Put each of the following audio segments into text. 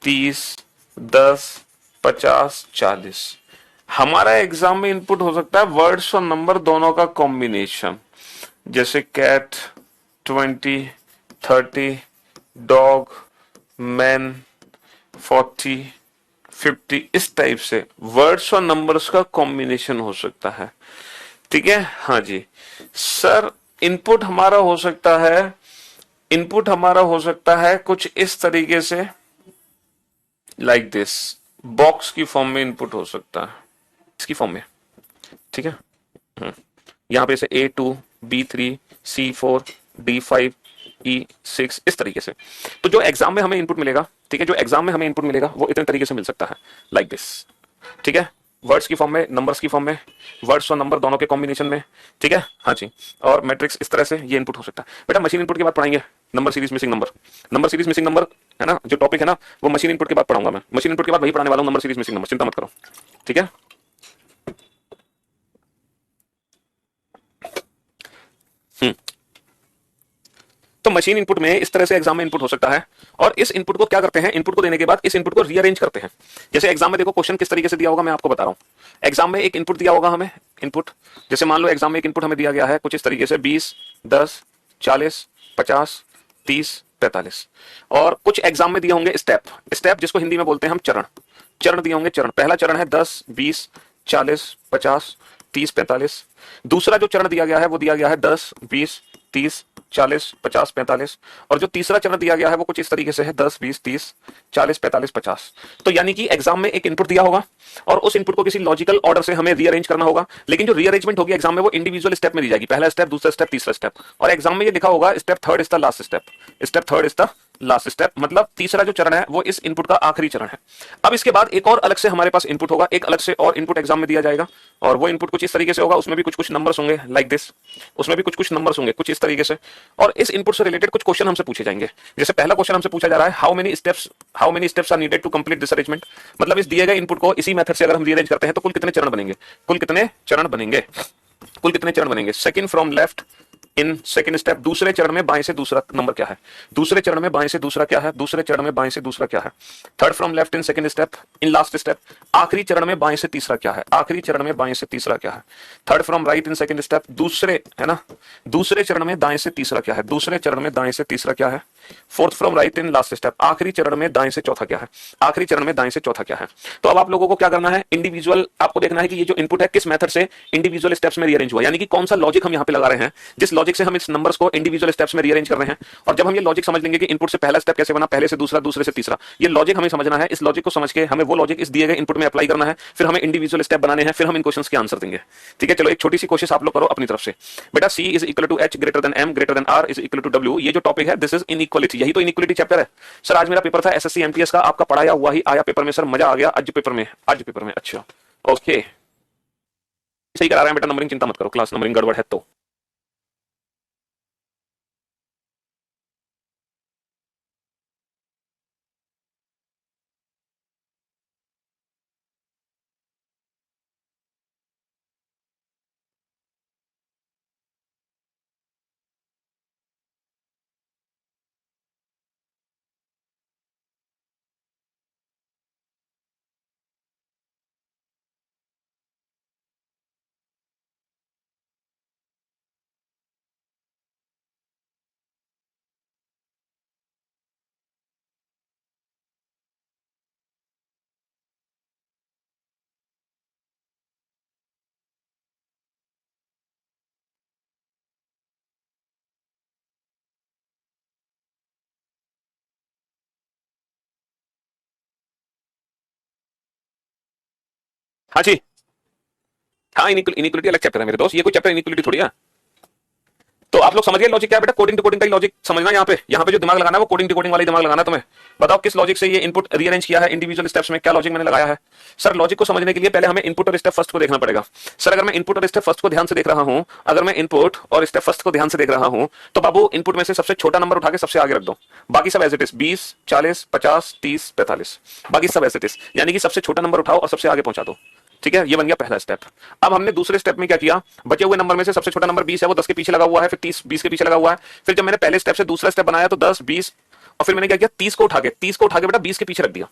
30, 10, 50, 40। हमारा एग्जाम में इनपुट हो सकता है वर्ड्स और नंबर दोनों का कॉम्बिनेशन, जैसे कैट, 20, 30, डॉग, मैन, 40, 50, इस टाइप से वर्ड्स और नंबर्स का कॉम्बिनेशन हो सकता है। ठीक है, हाँ जी सर। इनपुट हमारा हो सकता है, इनपुट हमारा हो सकता है कुछ इस तरीके से, लाइक दिस, बॉक्स की फॉर्म में इनपुट हो सकता है, इसकी फॉर्म में। ठीक है, यहाँ पे से A2, B3, C4, D5, E6, इस तरीके से। तो जो एग्जाम में हमें इनपुट मिलेगा, ठीक है, जो एग्जाम में हमें इनपुट मिलेगा वो इतने तरीके से मिल सकता है, लाइक दिस। ठीक है, वर्ड्स की फॉर्म में, नंबर्स की फॉर्म में, वर्ड्स और नंबर दोनों के कॉम्बिनेशन में। ठीक है, हाँ जी। और मैट्रिक्स इस तरह से ये इनपुट हो सकता है। बेटा मशीन इनपुट के बाद पढ़ाएंगे number series missing number, number series missing number, है ना, जो टॉपिक है ना, वो मशीन इनपुट के बाद पढ़ाऊंगा मैं। मशीन इनपुट के बाद वही पढ़ाने वाला हूँ, नंबर सीरीज मिसिंग नंबर, चिंता मत करो। ठीक है। हम्म। तो मशीन इनपुट में इस तरह से एग्जाम में इनपुट हो सकता है। और इस इनपुट को क्या करते हैं, इनपुट को देने के बाद इस इनपुट को रीअरेंज करते हैं। जैसे एग्जाम में देखो क्वेश्चन किस तरीके से दिया होगा, मैं आपको बता रहा हूं। एग्जाम में एक इनपुट दिया होगा हमें, इनपुट, जैसे मान लो एग्जाम में एक इनपुट हमें दिया गया है कुछ इस तरीके से 20, 10, 40, 50, 30, 45। और कुछ एग्जाम में दिए होंगे स्टेप, स्टेप जिसको हिंदी में बोलते हैं हम चरण, चरण दिए होंगे। चरण, पहला चरण है 10, 20, 40, 50, 30, 45। दूसरा जो चरण दिया गया है वो दिया गया है 10, 20, 30, 40, 50, 45। और जो तीसरा चरण दिया गया है वो कुछ इस तरीके से है 10, 20, 30, 40, 45, 50। तो यानी कि एग्जाम में एक इनपुट दिया होगा और उस इनपुट को किसी लॉजिकल ऑर्डर से हमें रीअरेंज करना होगा। लेकिन जो रीअरेंजमेंट होगी एग्जाम में वो इंडिविजुअल स्टेप में दी जाएगी, पहला स्टेप, दूसरा स्टेप, तीसरा स्टेप। और एग्जाम में ये लिखा होगा step third is the last step, step third is the last step, मतलब तीसरा जो चरण है वो इस इनपुट का आखिरी चरण है। अब इसके बाद एक और अलग से हमारे पास इनपुट होगा, एक अलग से और इनपुट एग्जाम में दिया जाएगा। और वो इनपुट कुछ इस तरीके से होगा, उसमें भी कुछ कुछ नंबर्स होंगे, लाइक दिस, उसमें भी कुछ कुछ नंबर्स होंगे कुछ इस तरीके से। और इस इनपुट से रिलेटेड कुछ क्वेश्चन हमसे पूछे जाएंगे। जैसे पहला क्वेश्चन हमसे पूछा जा रहा है, how many steps are needed to complete this arrangement. मतलब इस दिए गए इनपुट को इसी मेथड से अगर हम रीअरेंज करते हैं तो कुल कितने चरण बनेंगे, कुल कितने चरण बनेंगे, कुल कितने चरण बनेंगे। Second from left in second step, दूसरे चरण में बाएं से दूसरा नंबर क्या है, दूसरे चरण में बाएं से दूसरा क्या है, दूसरे चरण में बाएं से दूसरा क्या है। Third from left in second step in last step, आखिरी चरण में बाएं से तीसरा क्या है, आखिरी चरण में बाएं से तीसरा क्या है। Third from right in second step, दूसरे, है ना, दूसरे चरण में दाएं से तीसरा क्या है, दूसरे चरण में दाएं से तीसरा क्या है। Fourth from right in last step, आखिरी चरण में दाएं से चौथा क्या है, आखिरी चरण में दाएं से चौथा क्या है। तो अब आप लोगों को क्या करना है, इंडिविजुअल आपको देखना है कि ये जो इनपुट है किस मेथड से इंडिविजुअल स्टेप्स में रीअरेंज हुआ, यानी कि कौन सा लॉजिक हम यहाँ पे लगा रहे हैं, जिस लॉजिक से हम इस नंबर्स को इंडिविजुअल स्टेप्स में रीअरेंज कर रहे हैं। और जब हम ये लॉजिक समझ लेंगे कि इनपुट से पहला स्टेप कैसे बना, पहले से दूसरा, दूसरे से तीसरा, ये लॉजिक हमें समझना है। इस लॉजिक को समझ के हमें वो लॉजिक इस दिए गए इनपुट में अप्लाई करना है, फिर हमें इंडिविजुअल स्टेप बनाने हैं, फिर हम इन क्वेश्चंस के आंसर देंगे। ठीक है, चलो एक छोटी सी कोशिश आप लोग करो अपनी तरफ से। बेटा C is equal to H greater than M greater than R is equal to W, ये जो टॉपिक है दिस इज इनइक्वालिटी, यही तो इनइक्वालिटी चैप्टर है। सर आज मेरा पेपर था SSC MTS का, आपका पढ़ाया हुआ ही आया पेपर में सर, मजा आ गया आज पेपर में, आज पेपर में। अच्छा ओके, सही करा रहे हैं बेटा, नंबरिंग चिंता मत करो, क्लास नंबरिंग गड़बड़ है तो। हाँ जी, हाँ इनइक्वालिटी अलग चैप्टर है मेरे दोस्त, ये कोई चैप्टर इनइक्वालिटी थोड़ी है। तो आप लोग समझ गए लॉजिक क्या है बेटा, कोडिंग टू कोडिंग का लॉजिक समझना। यहाँ पे जो दिमाग लगाना है वो कोडिंग टू कोडिंग वाला ही दिमाग लगाना है तुम्हें। बताओ किस लॉजिक से ये इनपुट रीअरेंज किया है इंडिविजुअल स्टेप्स में, क्या लॉजिक मैंने लगाया है। सर लॉजिक को समझने के लिए पहले हमें इनपुट और स्टेप फर्स्ट को देखना पड़ेगा। सर अगर मैं इनपुट और स्टेप फर्स्ट को ध्यान से देख रहा हूं, अगर मैं इनपुट और स्टेप फर्स्ट को ध्यान से देख रहा हूं, तो बाबू इनपुट में से सबसे छोटा नंबर उठा के सबसे आगे रख दो, बाकी सब एज इट इज 20, 40, 50, 30, 45, बाकी सब एज इट इज, यानी कि सबसे छोटा नंबर उठाओ और सबसे आगे पहुंचा दो। ठीक है, ये बन गया पहला स्टेप। अब हमने दूसरे स्टेप में क्या किया, बचे हुए नंबर में से सबसे छोटा नंबर 20 है, वो 10 के पीछे लगा हुआ है, फिर 30 20 के पीछे लगा हुआ है। फिर जब मैंने पहले स्टेप से दूसरा स्टेप बनाया तो 10, 20 और फिर मैंने क्या किया, 30 को उठा के बेटा 20 के पीछे रख दिया।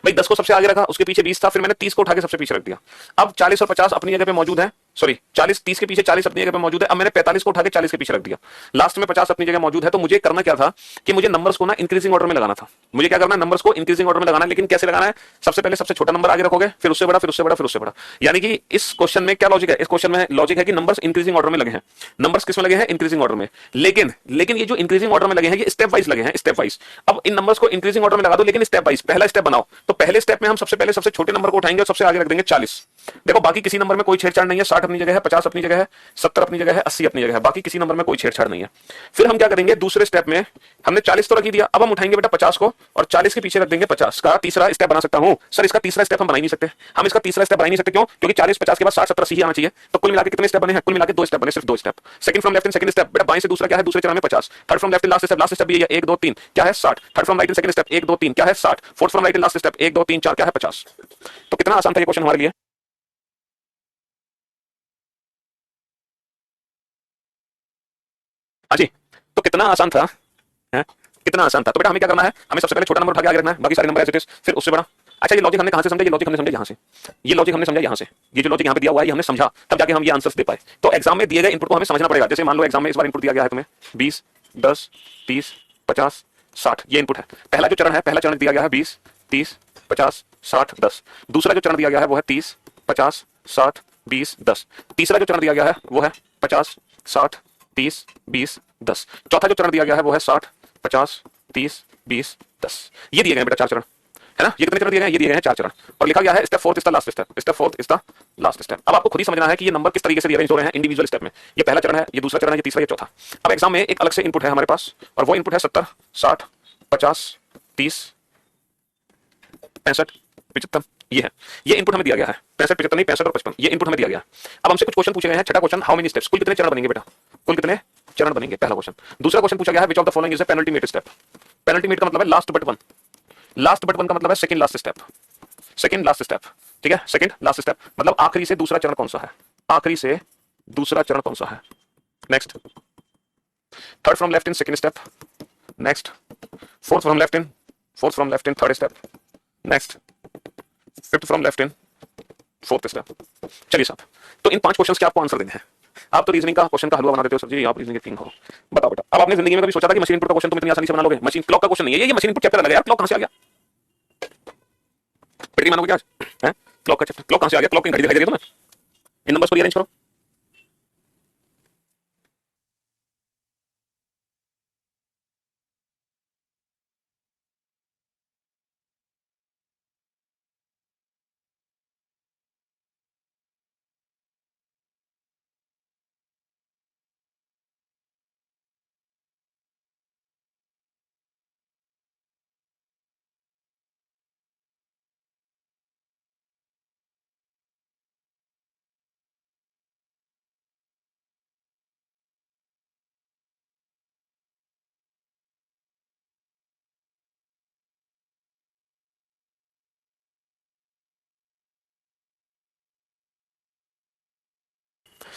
भाई 10 को सबसे आगे रखा, उसके पीछे 20 था, फिर मैंने 30 को उठा के सबसे पीछे रख दिया। अब 40 और 50 अपनी जगह पे मौजूद है, सॉरी 40 30 के पीछे 40 अपनी जगह पे मौजूद है। अब मैंने 45 को उठा के 40 के पीछे रख दिया, लास्ट में 50 अपनी जगह मौजूद है। तो मुझे करना क्या था कि मुझे नंबर्स को ना इंक्रीजिंग ऑर्डर में लगाना था। मुझे क्या करना है, नंबर्स को इंक्रीजिंग ऑर्डर में लगाना है। लेकिन कैसे लगाना है, सबसे पहले सबसे छोटा नंबर आगे रखोगे, फिर उससे बड़ा, फिर उससे बड़ा, फिर उससे बड़ा। यानी कि इस क्वेश्चन में क्या लॉजिक है, इस क्वेश्चन में लॉजिक है कि नंबर्स इंक्रीजिंग ऑर्डर में लगे हैं। नंबर्स किस में लगे हैं, इंक्रीजिंग ऑर्डर में। लेकिन ये जो इंक्रीजिंग ऑर्डर में लगे हैं ये स्टेप वाइज लगे हैं, स्टेप वाइज। अब इन नंबर्स को इंक्रीजिंग ऑर्डर में लगा दो, लेकिन स्टेप वाइज। पहला स्टेप बनाओ, तो पहले स्टेप में हम सबसे पहले सबसे छोटे नंबर को उठाएंगे और सबसे आगे रख देंगे 40। देखो बाकी किसी नंबर में कोई छेड़छाड़ नहीं है, 60 अपनी जगह है, 50 अपनी जगह है, 70 अपनी जगह है, 80 अपनी जगह है, बाकी किसी नंबर में कोई छेड़छाड़ नहीं है। फिर हम क्या करेंगे, दूसरे स्टेप में हमने 40 तो रख ही दिया, अब हम उठाएंगे बेटा 50 को और 40 के पीछे रख देंगे 50 का। तीसरा स्टेप बना सकता हूं सर, इसका तीसरा स्टेप हम बना ही नहीं सकते। हम इसका तीसरा स्टेप बना ही नहीं सकते, क्यों? क्योंकि 40 50 के बाद 60 70 80 ही आना चाहिए। तो कुल मिला के कितने स्टेप बने हैं, कुल मिला के 2 स्टेप बने, सिर्फ 2 step. Second from left in second step, बेटा बाएं से दूसरा क्या है, दूसरे चरण में 50। Third from left in last step भी है 1 2 3 क्या है 60। Third from right in second step 1 2 3 क्या है 60। Fourth from right in last step 1 2 3 4 क्या है 50। तो कितना आसान था ये क्वेश्चन हमारे लिए। हाँ जी, तो कितना आसान था, है? कितना आसान था। तो बेटा हमें क्या करना है, हमें सबसे पहले छोटा नंबर उठा के आगे रखना है, बाकी सारे नंबर एज इट इज, फिर उससे बड़ा। अच्छा ये लॉजिक हमने कहां से समझा, ये लॉजिक हमने समझा यहां से, ये लॉजिक हमने समझा यहां से। ये जो लॉजिक यहां पे दिया हुआ है ये हमने समझा, तब जाके हम ये आंसर्स दे पाए। तो एग्जाम में दिए गए इनपुट को हमें समझना पड़ेगा। जैसे मान लो एग्जाम में इस बार इनपुट दिया गया है तुम्हें 20 10 30 50 60, ये इनपुट है। पहला जो चरण है, पहला चरण दिया गया है 20 30 50 60 10। दूसरा जो चरण दिया गया है वो है 30 50 60 20 10। तीसरा जो चरण दिया गया है वो है 50 60 30 20 10। चौथा जो चरण दिया गया है वो है 60 50 30 20 10। ये दिए गए बेटा 4 चरण, है ना। ये कितने चरण दिए गए हैं, ये दिए गए हैं 4 चरण। और लिखा गया है step fourth is the last step, step fourth is the last step. अब आपको खुद ही समझना है कि ये नंबर किस तरीके से अरेंज हो रहे हैं इंडिविजुअल स्टेप में। ये पहला चरण है, ये दूसरा चरण है, ये तीसरा, ये चौथा। अब एग्जाम में एक अलग से इनपुट है हमारे पास, और वो इनपुट है 70 60 50 30 65 75। ये है, ये इनपुट हमें दिया गया है। 65 75 नहीं, 65 और 55, ये इनपुट हमें दिया गया है। अब हमसे कुछ क्वेश्चन पूछे गए हैं। छठा क्वेश्चन, हाउ मेनी स्टेप्स, कुल कितने चरण बनेंगे बेटा, कुल कितने चरण बनेंगे, पहला क्वेश्चन। दूसरा क्वेश्चन पूछा गया है, which of the following is a penalty step. Penalty का मतलब है last but one, last but one का मतलब है second last step, second last step, ठीक है। सेकंड लास्ट स्टेप मतलब आखिरी से दूसरा चरण कौन सा है, आखिरी से दूसरा चरण कौन सा है। Next, third from left in second step. Next, fourth from left in third step. Next, fifth from left in fourth step. चलिए साहब, तो इन 5 क्वेश्चंस के आपको आंसर देने हैं। आप तो रीजनिंग का क्वेश्चन का हलवा बना देते हो सर जी, आप रीजनिंग के किंग हो। बताओ बेटा, अब आपने जिंदगी में कभी सोचा था कि मशीन इनपुट का क्वेश्चन तुम इतनी आसानी से बना लोगे। मशीन क्लॉक का क्वेश्चन नहीं है ये मशीन इनपुट चैप्टर लगा यार। क्लॉक कहां से आ गया, बेटी मानोगे क्या आज, हैं? क्लॉक का चैप्टर, क्लॉक कहां से आ गया, क्लॉक की घड़ी दिखाई दे रही है तुम्हें। इन नंबर्स को रीअरेंज करो।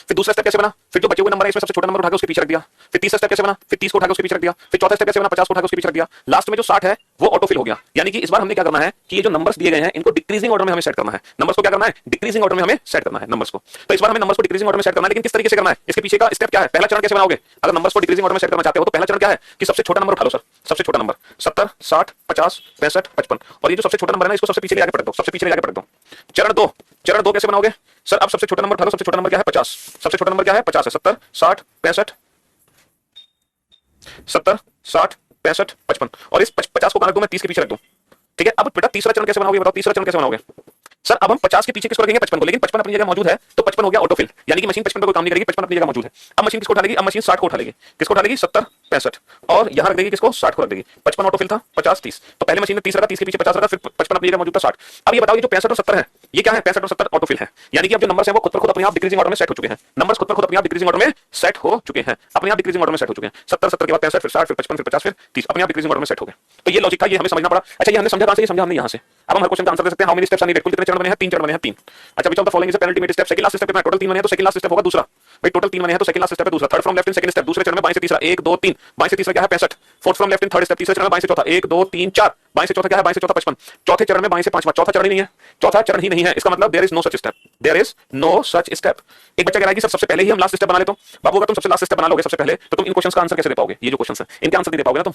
फिर दूसरा स्टेप कैसे बना, फिर जो बचे हुए नंबर है इसमें सबसे छोटा नंबर उठा के उसके पीछे रख दिया। फिर तीसरा स्टेप कैसे बना, फिर 30 को उठा के उसके पीछे रख दिया। फिर चौथा स्टेप कैसे बना, 50 को उठा के उसके पीछे रख दिया। लास्ट में जो 60 है वो ऑटोफिल हो गया। यानी कि इस बार हमने क्या करना है कि ये जो नंबर्स दिए गए हैं इनको डिक्रीजिंग ऑर्डर में हमें सेट करना है। नंबर्स को क्या करना है, डिक्रीजिंग ऑर्डर में हमें सेट करना है नंबर्स को। तो इस बार हमें नंबर्स को डिक्रीजिंग ऑर्डर में सेट करना है, लेकिन किस तरीके से करना है, इसके पीछे का स्टेप क्या है, पहला चरण कैसे बनाओगे। अगर नंबर्स को डिक्रीजिंग ऑर्डर में सेट करना चाहते हो तो पहला चरण क्या है कि सबसे छोटा नंबर उठा लो सर, सबसे छोटा नंबर 70 60 50 65 55, और ये जो सबसे छोटा नंबर है ना इसको सबसे पीछे ले जाके पढ़ दो, सबसे पीछे ले जाके पढ़ दो। चरण दो कैसे बनाओगे सर, अब सबसे छोटा नंबर उठा लो, सबसे छोटा नंबर क्या है 50, सबसे छोटा नंबर क्या है 50 है। 70 60 65 70 60 65 55, और इस 50 को कहां रख दूं मैं, 30 के पीछे रख दूं, ठीक है। अब बेटा तीसरा चरण कैसे बनाओगे, बताओ तीसरा चरण कैसे बनाओगे सर। अब हम 50 के पीछे किसको रखेंगे, 55 को, लेकिन 55 अपनी जगह मौजूद है तो 55 हो गया ऑटोफिल, यानी कि मशीन 55 पे कोई काम नहीं करेगी, 55 अपनी जगह मौजूद है। अब मशीन किसको उठा लेगी, अब मशीन 60 को उठा लेगी, किसको उठा लेगी 70 65, और यहां रख देगी किसको 60 को रख देगी। 55 ऑटोफिल था, 50 30, तो पहले मशीन ने 30 रखा, 30 के पीछे 50 रखा, फिर 55 अपनी जगह मौजूद था 60। अब ये बताओ ये जो 65 और 70 है ये क्या है, 65 और 70 ऑटोफिल है, यानी कि अब जो नंबर्स हैं वो खुद पर खुद अपने आप डिक्रीजिंग ऑर्डर में सेट हो चुके हैं। नंबर्स खुद पर खुद अपने आप डिक्रीजिंग ऑर्डर में सेट हो चुके हैं, अपने आप डिक्रीजिंग ऑर्डर में सेट हो चुके हैं। 70 70 के बाद 65 फिर 60 फिर 55 फिर 50 फिर 30, अपने आप डिक्रीजिंग ऑर्डर में सेट हो गए। तो ये लॉजिक था, ये हमें समझना पड़ा। अच्छा ये हमने समझा कहां से, ये समझा हमने यहां से। अब हम हर क्वेश्चन का आंसर दे सकते हैं। How many steps are needed, कुल कितने चरण बने हैं, 3 चरण बने हैं, 3। अच्छा which of the following is a penalty made step, second last step कितना, टोटल 3 बने हैं तो सेकंड लास्ट स्टेप होगा दूसरा। भाई टोटल 3 बने हैं तो सेकंड लास्ट स्टेप है दूसरा। Third from left in second step, दूसरे चरण में बाएं से तीसरा 1 2 3, बाएं से तीसरा क्या है 65। Fourth from left in third step, तीसरे चरण में बाएं से चौथा 1 2 3 4, बाएं से चौथा क्या है बाएं से चौथा 55। चौथे चरण में बाएं से पांचवा, चौथा चरण ही नहीं है, चौथा चरण ही नहीं है, इसका मतलब there is no such step, there is no such step. एक बच्चा कह रहा है कि सर सबसे पहले ही हम लास्ट स्टेप बना लेते हो। बाबू अगर तुम सबसे लास्ट स्टेप बना लोगे सबसे पहले तो तुम इन क्वेश्चंस का आंसर कैसे दे पाओगे? ये जो क्वेश्चंस हैं इनके आंसर नहीं दे पाओगे ना तुम,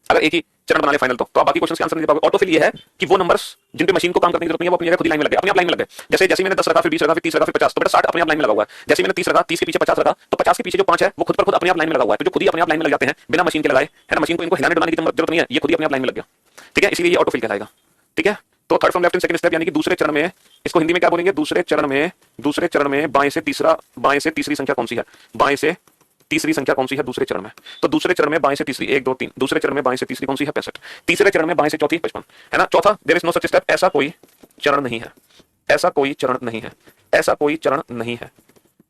अगर एक ही चरण बना ले फाइनल तो आप बाकी क्वेश्चंस के आंसर नहीं दे पाओगे। ऑटोफिल ये है कि वो नंबर्स जिन पे मशीन को काम करने की जरूरत नहीं है वो अपनी जगह खुद ही लाइन में लग गए, अपने आप लाइन में लग गए। जैसे जैसे मैंने 10 रखा फिर 20 रखा फिर 30 रखा फिर 50, तो बेटा 60 अपने आप लाइन में लगा हुआ है। जैसे मैंने 30 रखा 30 के पीछे 50 रखा तो 50 के पीछे जो 5 है वो खुद पर खुद अपने आप लाइन में लगा हुआ है। तो जो खुद ही अपने आप लाइन में लग जाते हैं बिना मशीन के लगाए, है ना, मशीन को इनको हिलाने डुलाने की जरूरत नहीं है, ये खुद ही अपने आप लाइन में लग गया। ठीक है, इसलिए ये ऑटोफिल कहलाएगा। ठीक है, तो third from left in second step यानी कि दूसरे चरण में, इसको हिंदी में क्या बोलेंगे, दूसरे चरण में बाएं से तीसरी संख्या कौन सी है, बाएं से तीसरी संख्या कौन सी है दूसरे चरण में। तो दूसरे चरण में बाएं से तीसरी 1 2 3, दूसरे चरण में बाएं से तीसरी कौन सी है 65, तीसरे चरण में बाएं से चौथी 55, है ना। चौथा there is no such step, ऐसा कोई चरण नहीं है, ऐसा कोई चरण नहीं है, ऐसा कोई चरण नहीं है,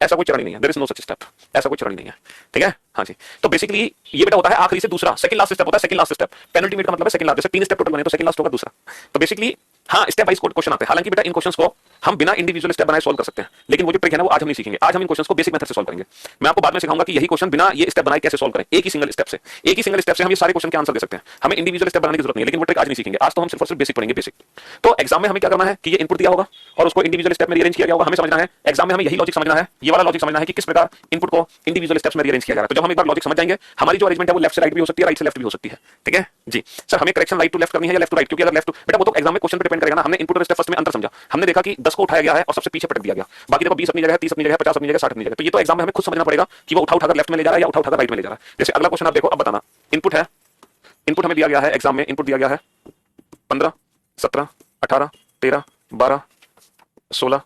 ऐसा कोई चरण ही नहीं है, there is no such step, ऐसा कोई चरण नहीं है। ठीक है, हाँ जी। तो बेसिकली ये बेटा होता है आखिरी से दूसरा, सेकंड लास्ट स्टेप होता है, second last step. Penalty minute का मतलब है सेकंड लास्ट, जैसे 3 स्टेप टोटल बने तो सेकंड लास्ट होगा दूसरा। तो बेसिकली हाँ स्टेप वाइज क्वेश्चन आते हैं, हालांकि बेटा इन क्वेश्चंस को हम बिना इंडिविजुअल स्टेप बनाए सॉल्व कर सकते हैं, लेकिन वो जो ट्रिक है ना वो आज हम नहीं सीखेंगे। आज हम इन क्वेश्चंस को बेसिक मेथड से सॉल्व करेंगे। मैं आपको बाद में सिखाऊंगा कि यही क्वेश्चन बिना ये स्टेप बनाए कैसे सॉल्व करें, एक ही सिंगल स्टेप से, एक ही सिंगल स्टेप से हम ये सारे क्वेश्चन के आंसर दे सकते हैं। हमें इंडिविजुअल स्टेप बनाने की जरूरत नहीं है, लेकिन वो ट्रिक आज नहीं सीखेंगे। आज तो हम सिर्फ और सिर्फ बेसिक पढ़ेंगे, बेसिक। तो एग्जाम में हमें क्या करना है कि ये इनपुट दिया होगा और उसको इंडिविजुअल स्टेप में रीअरेंज किया गया होगा, हमें समझना है। एग्जाम में हमें यही लॉजिक समझना है, ये वाला लॉजिक समझना है कि किस प्रकार इनपुट को इंडिविजुअल स्टेप्स में रीअरेंज किया जा रहा है। तो जब हम एक बार लॉजिक समझ जाएंगे, हमारी जो अरेंजमेंट है वो लेफ्ट से राइट भी हो सकती है, राइट से लेफ्ट भी हो सकती है। ठीक है जी सर, हमें करेक्शन राइट टू लेफ्ट करनी है या लेफ्ट टू राइट, क्योंकि अगर लेफ्ट टू बेटा वो तो एग्जाम में क्वेश्चन पे डिपेंड करेगा ना। हमने इनपुट और स्टेप फर्स्ट में अंतर समझा, हमने देखा कि 10 को उठाया गया है और सबसे पीछे पटक दिया गया, बाकी देखो 20 अपनी जगह है, 30 अपनी जगह है, 50 अपनी जगह, 60 अपनी जगह। तो ये तो एग्जाम में हमें खुद समझना पड़ेगा कि वो उठाकर लेफ्ट में ले जा रहा है या उठाकर राइट में ले जा रहा है। जैसे अगला क्वेश्चन आप देखो, अब बताना इनपुट है, इनपुट हमें दिया गया है एग्जाम में, इनपुट दिया गया है 15 17 18 13 12 16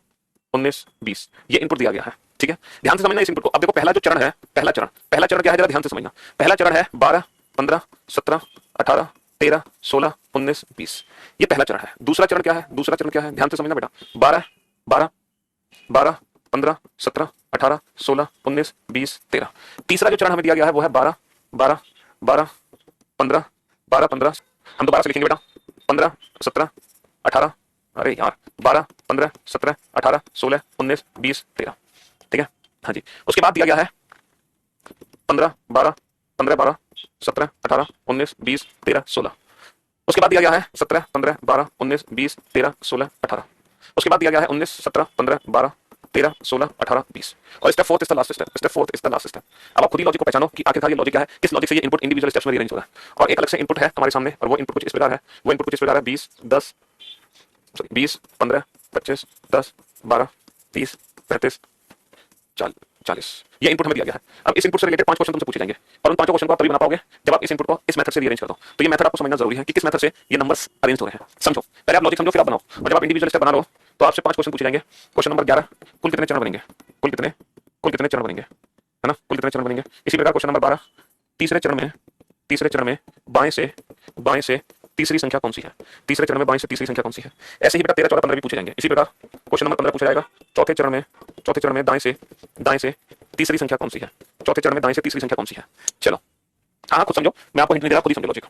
19 20, ये इनपुट दिया गया है। ठीक है, ध्यान से समझना इस इनपुट को। अब देखो पहला जो चरण है, पहला चरण क्या है जरा ध्यान से समझना। पहला चरण है 12 15 17 18 13 16 19 20, ये पहला चरण है। दूसरा चरण क्या है, दूसरा चरण क्या है ध्यान से समझना बेटा, 12 12 12 15 17 18 16 19 20 13। तीसरा जो चरण हमें दिया गया है वो है 12 12 12 15 12 15, हम दोबारा से लिखेंगे बेटा 15 17 18, अरे यार 12 15 17 18 16 19 20 13। ठीक है, हाँ जी। उसके बाद दिया गया है 15 12 15 12 17 18 19 20 13 16। उसके बाद दिया गया है 17 15 12 19 20 13 16 18। उसके बाद दिया गया है 19 17 15 12 13 16 18 20। और step fourth is the last step, step fourth is the last step. अब आप खुद ही लॉजिक को पहचानो कि आखिरकार ये लॉजिक क्या है, किस लॉजिक से ये इनपुट इंडिविजुअल स्टेप्स में रीअरेंज हो रहा है। और एक अलग से इनपुट है हमारे सामने और वो इनपुट कुछ इस प्रकार है, वो इनपुट कुछ इस प्रकार है 20 10 20 15 25 10 12 30 35 40, ये इनपुट हमें दिया गया है। अब इस इनपुट से रिलेटेड 5 क्वेश्चन तुमसे पूछे जाएंगे और उन 5 क्वेश्चन को आप तभी बना पाओगे जब आप इस इनपुट को इस मेथड से रीअरेंज कर दो। तो ये मेथड आपको समझना जरूरी है कि किस मेथड से ये नंबर्स अरेंज हो रहे हैं। समझो, पहले आप लॉजिक समझो फिर आप बनाओ, और जब आप इंडिविजुअल स्टेप बना लो तो आपसे 5 क्वेश्चन पूछे जाएंगे। क्वेश्चन नंबर 11, कुल कितने चरण बनेंगे, कुल कितने चरण बनेंगे, है ना, कुल कितने चरण बनेंगे। इसी प्रकार क्वेश्चन नंबर 12, तीसरे चरण में बाएं से तीसरी संख्या कौन सी है, तीसरे चरण में बाएं से तीसरी संख्या कौन सी है। ऐसे ही बेटा 13 14 15 भी पूछे जाएंगे। इसी प्रकार क्वेश्चन नंबर 15 पूछा जाएगा चौथे चरण में दाएं से तीसरी संख्या कौन सी है, चौथे चरण में दाएं से तीसरी संख्या कौन सी है। चलो हाँ खुद समझो, मैं आपको हिंट नहीं दे रहा, खुद ही समझो लॉजिक।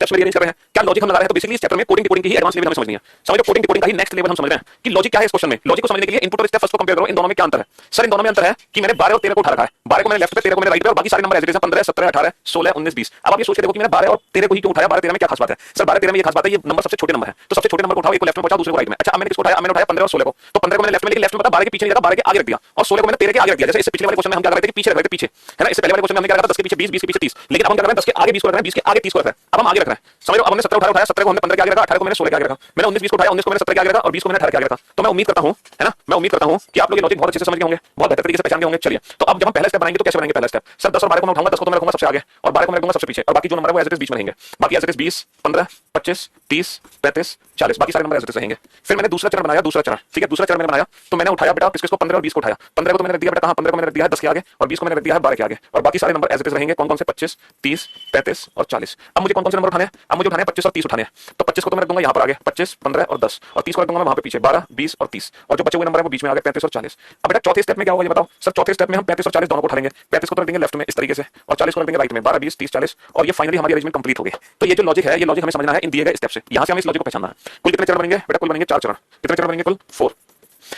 स्टेप्स में रीअरेंज कर रहे हैं, क्या लॉजिक हम लगा रहे हैं। तो बेसिकली इस चैप्टर में कोडिंग डिकोडिंग की ही एडवांस लेवल हमें समझनी है। समझो कोडिंग डिकोडिंग का ही नेक्स्ट लेवल हम समझ रहे हैं कि लॉजिक क्या है इस क्वेश्चन में। लॉजिक को समझने के लिए इनपुट और स्टेप फर्स्ट को कंपेयर करो, इन दोनों में क्या अंतर है। सर इन दोनों में अंतर है कि मैंने 12 और 13 को उठा रखा है, 12 को मैंने लेफ्ट पे, 13 को मैंने राइट पे, और बाकी सारे नंबर एज इट इज 15 17 18 16 19 20। अब आप ये सोच के देखो कि मैंने 12 और 13 को ही क्यों उठाया, 12 13 में क्या खास बात है। सर 12 13 में ये खास बात है, ये नंबर सबसे छोटे नंबर है, तो सबसे छोटे नंबर को उठाओ, एक को लेफ्ट में पहुंचाओ, दूसरे को राइट में। अच्छा अब मैंने किसको उठाया, मैंने उठाया 15 और 16 को, तो 15 को मैंने लेफ्ट में, लेकिन लेफ्ट में पता 12 के पीछे नहीं जाता, 12 के आगे रख दिया, और 16 को मैंने 13 के आगे रख दिया। जैसे इससे पिछले वाले क्वेश्चन में हम क्या कर रहे थे कि पीछे रख रहे थे, पीछे है ना। इससे पहले वाले क्वेश्चन में हमने क्या रखा था 10 के पीछे 20, 20 के पीछे 30, लेकिन अब हम क्या कर रहे हैं 10 के आगे 20 को रख रहे हैं, 20 के आगे 30 को रख रहे हैं। अब हम आगे रख रहे हैं, समझ लो। अब हमने 17 उठाया, 17 को हमने 15 के आगे रखा, 18 को मैंने 16 के आगे रखा, मैंने 19 20 को उठाया, 19 को मैंने 17 के आगे रखा, और 20 को मैंने 18 के आगे रखा। तो मैं उम्मीद करता हूं, है ना, मैं उम्मीद करता हूं कि आप लोग ये लॉजिक बहुत अच्छे से समझ गए होंगे, बहुत बेहतर तरीके से पहचान गए होंगे। चलिए तो अब जब हम पहला स्टेप बनाएंगे तो कैसे बनाएंगे पहला स्टेप। सर 10 और 12 को मैं उठाऊंगा, 10 को तो मैं रखूंगा सबसे आगे, और 12 को मैं रखूंगा सबसे पीछे, और बाकी जो नंबर है वो एज इट इज बीच में रहेंगे। बाकी एज इट इज 20 15 25 30 35 40, बाकी सारे नंबर एज इट इज रहेंगे। फिर मैंने दूसरा चरण बनाया, दूसरा चरण, ठीक है, दूसरा चरण मैंने बनाया, तो मैंने उठाया बेटा किसको, 15 और 20 को उठाया। 15 को तो मैंने रख दिया बेटा कहां, 15 को मैंने रख दिया है 10 के आगे, और 20 को मैंने रख दिया है 12 के आगे, और बाकी सारे नंबर एज इट इज रहेंगे। कौन कौन से, 25 30 35 और 40। अब मुझे कौन कौन से नंबर उठाने हैं, अब मुझे उठाने हैं 25 और 30 उठाने हैं। तो 25 को तो मैं रख दूंगा यहाँ पर आगे, 25 15 और 10, और 30 को रख दूंगा मैं वहां पे पीछे 12 20 और 30, और जो बचे हुए नंबर है वो बीच में आ गए 35 और 40। अब बेटा चौथे स्टेप में क्या होगा ये बताओ। सर चौथे स्टेप में हम 35 और 40 दोनों को उठा लेंगे, 35 को तो रख देंगे लेफ्ट में इस तरीके से, और 40 को रख देंगे राइट में, 12 20 30 40, और ये फाइनली हमारी अरेंजमेंट कंप्लीट हो गई। तो ये जो लॉजिक है, ये लॉजिक हमें समझना है इन दिए गए स्टेप से, यहाँ से हमें इस लॉजिक को पहचानना है। कुल कितने चरण बनेंगे बेटा, कुल बनेंगे 4 चरण। कितने चरण बनेंगे कुल, 4।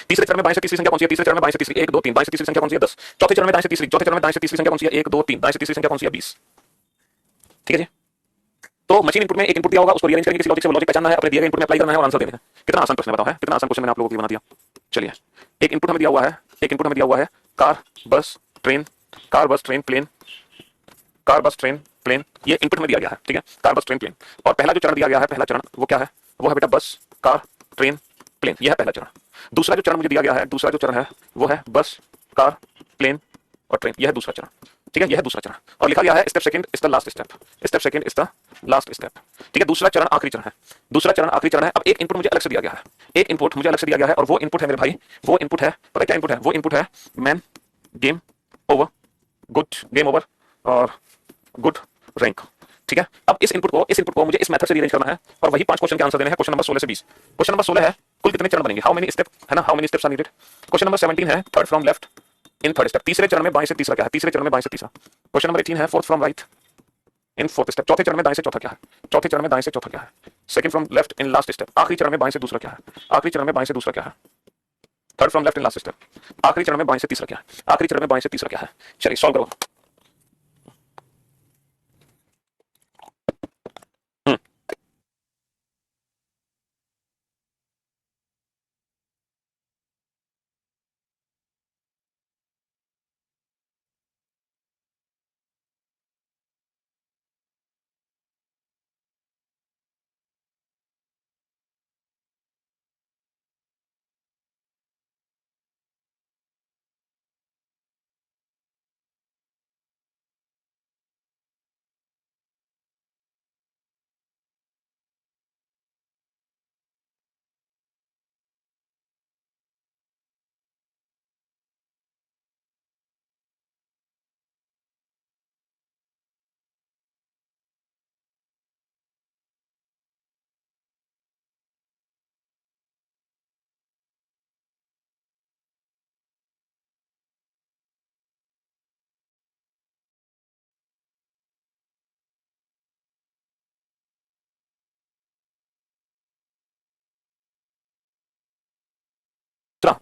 तीसरे चरण में बाएं से तीसरी संख्या कौन सी है, तीसरे चरण में बाएं से तीसरी 1 2 3, बाएं से तीसरी संख्या कौन सी है 10। चौथे चरण में दाएं से तीसरी, चौथे चरण में दाएं से तीसरी संख्या कौन सी है 1 2 3, दाएं से तीसरी संख्या कौन सी है 20। ठीक है जी। तो मशीन इनपुट में एक इनपुट दिया होगा, उसको रीअरेंज करेंगे किसी लॉजिक से, वो लॉजिक पहचानना है, अपने दिए गए इनपुट में अप्लाई करना है और आंसर देना है। कितना आसान प्रश्न बताओ है, कितना आसान क्वेश्चन मैंने आप लोगों को बना दिया। चलिए एक इनपुट हमें दिया हुआ है, एक इनपुट हमें दिया हुआ है car bus train, car bus train plane, car bus train plane, ये इनपुट में दिया गया है, ठीक है, कार बस ट्रेन प्लेन। और पहला जो चरण दिया गया है, पहला चरण वो क्या है, वो है बेटा बस कार ट्रेन प्लेन, यह है पहला चरण। दूसरा जो चरण मुझे दिया गया है, दूसरा जो चरण है वो है बस कार प्लेन और ट्रेन, यह है दूसरा चरण, ठीक है, यह है दूसरा चरण। और लिखा गया है step second is the last step, step second is the last step, ठीक है। दूसरा चरण आखिरी चरण है, दूसरा चरण आखिरी चरण है। अब एक इनपुट मुझे अलग से दिया गया है, एक इनपुट मुझे अलग से दिया गया है, और वो इनपुट है मेरे भाई, वो इनपुट है, पता है क्या इनपुट है, वो इनपुट है man game over, good game over और गुड रैंक, ठीक है। अब इस इनपुट को मुझे इस मेथड से रीअरेंज करना है, और वही 5 क्वेश्चन के आंसर देने हैं। क्वेश्चन नंबर 16 से 20, क्वेश्चन नंबर 16 है कुल कितने चरण बनेंगे, हाउ मेनी स्टेप, है ना, how many steps are needed. Question number 17 है third from left in third step, तीसरे चरण में बाएं से तीसरा क्या है, तीसरे चरण में बाएं से तीसरा। क्वेश्चन नंबर 18 है fourth from right in fourth step, चौथे चरण में दाएं से चौथा क्या है, चौथे चरण में दाएं से चौथा क्या है। Second from left in last step, आखिरी चरण में बाएं से दूसरा क्या है, आखिरी चरण में बाएं से दूसरा क्या है। Third from left in last step, आखिरी चरण में बाएं से तीसरा क्या है, आखिरी चरण में बाएं से तीसरा क्या है। चलिए सॉल्व करो।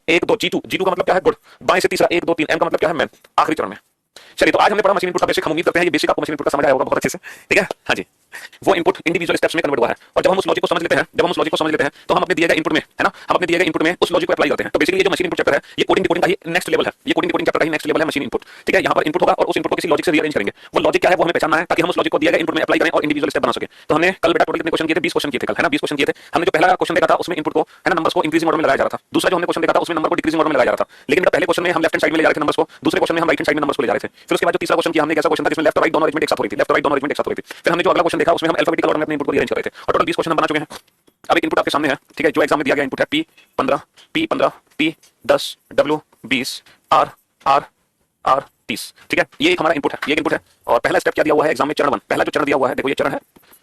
एक दो G2, G2 का मतलब क्या है गुड, बाएं से तीसरा 1 2 3, M का मतलब क्या है मैन, आखिरी चरण में। चलिए तो आज हमने पढ़ा मशीन इनपुट का बेसिक, हम उम्मीद करते हैं ये बेसिक आपको मशीन इनपुट का समझ आया होगा बहुत अच्छे से, ठीक है। हाँ जी, वो इनपुट इंडिविजुअल स्टेप्स में कन्वर्ट हुआ है, और जब हम उस लॉजिक को समझ लेते हैं, जब हम उस लॉजिक को समझ लेते हैं तो हम अपने दिए गए इनपुट में, है ना, हम अपने दिए गए इनपुट में उस लॉजिक को अप्लाई करते हैं। तो बेसिकली ये जो मशीन इनपुट चैप्टर है, ये कोडिंग डिकोडिंग का ही नेक्स्ट लेवल है, ये कोडिंग डिकोडिंग चैप्टर का ही नेक्स्ट लेवल है मशीन इनपुट, ठीक है। यहाँ पर इनपुट होगा और उस इनपुट को किसी लॉजिक से रीअरेंज करेंगे। वो लॉजिक क्या है वो हमें पहचानना है, ताकि हम उस लॉजिक को दिए गए इनपुट में अप्लाई करें और इंडिविजुअल स्टेप बना सके। तो हमने कल बेटा टोटल कितने क्वेश्चन किए थे, 20 क्वेश्चन किए थे कल, है ना, 20 क्वेश्चन किए थे। हमने जो पहला क्वेश्चन देखा था उसमें इनपुट को, है ना, नंबर्स को इंक्रीजिंग ऑर्डर में लगाया जा रहा था। दूसरा जो हमने क्वेश्चन देखा था उसमें नंबर को डिक्रीजिंग ऑर्डर में लगाया जा रहा था, लेकिन पहले क्वेश्चन में हम लेफ्ट हैंड साइड में ले जा रहे थे नंबर्स को, दूसरे क्वेश्चन में हम राइट हैंड साइड में नंबर्स को ले जा रहे थे। फिर उसके बाद जो तीसरा क्वेश्चन किया हमने, कैसा क्वेश्चन था जिसमें लेफ्ट और राइट दोनों अरेंजमेंट एक साथ हो रही थी, लेफ्ट और राइट दोनों अरेंजमेंट एक साथ हो रही थी। फिर हमने जो अगला क्वेश्चन देखा उसमें हम अल्फाबेटिकल ऑर्डर में अपने इनपुट को रीअरेंज कर रहे थे, और टोटल 20 क्वेश्चन हम बना चुके हैं। अब एक इनपुट आपके सामने है, ठीक है, जो एग्जाम में दिया गया इनपुट है P15 P10 W 20 R R R 30, ठीक है, ये एक हमारा इनपुट है, ये इनपुट है। और पहला स्टेप क्या दिया हुआ है एग्जाम में, चरण 1, पहला जो चरण दिया हुआ है, देखो ये चरण है,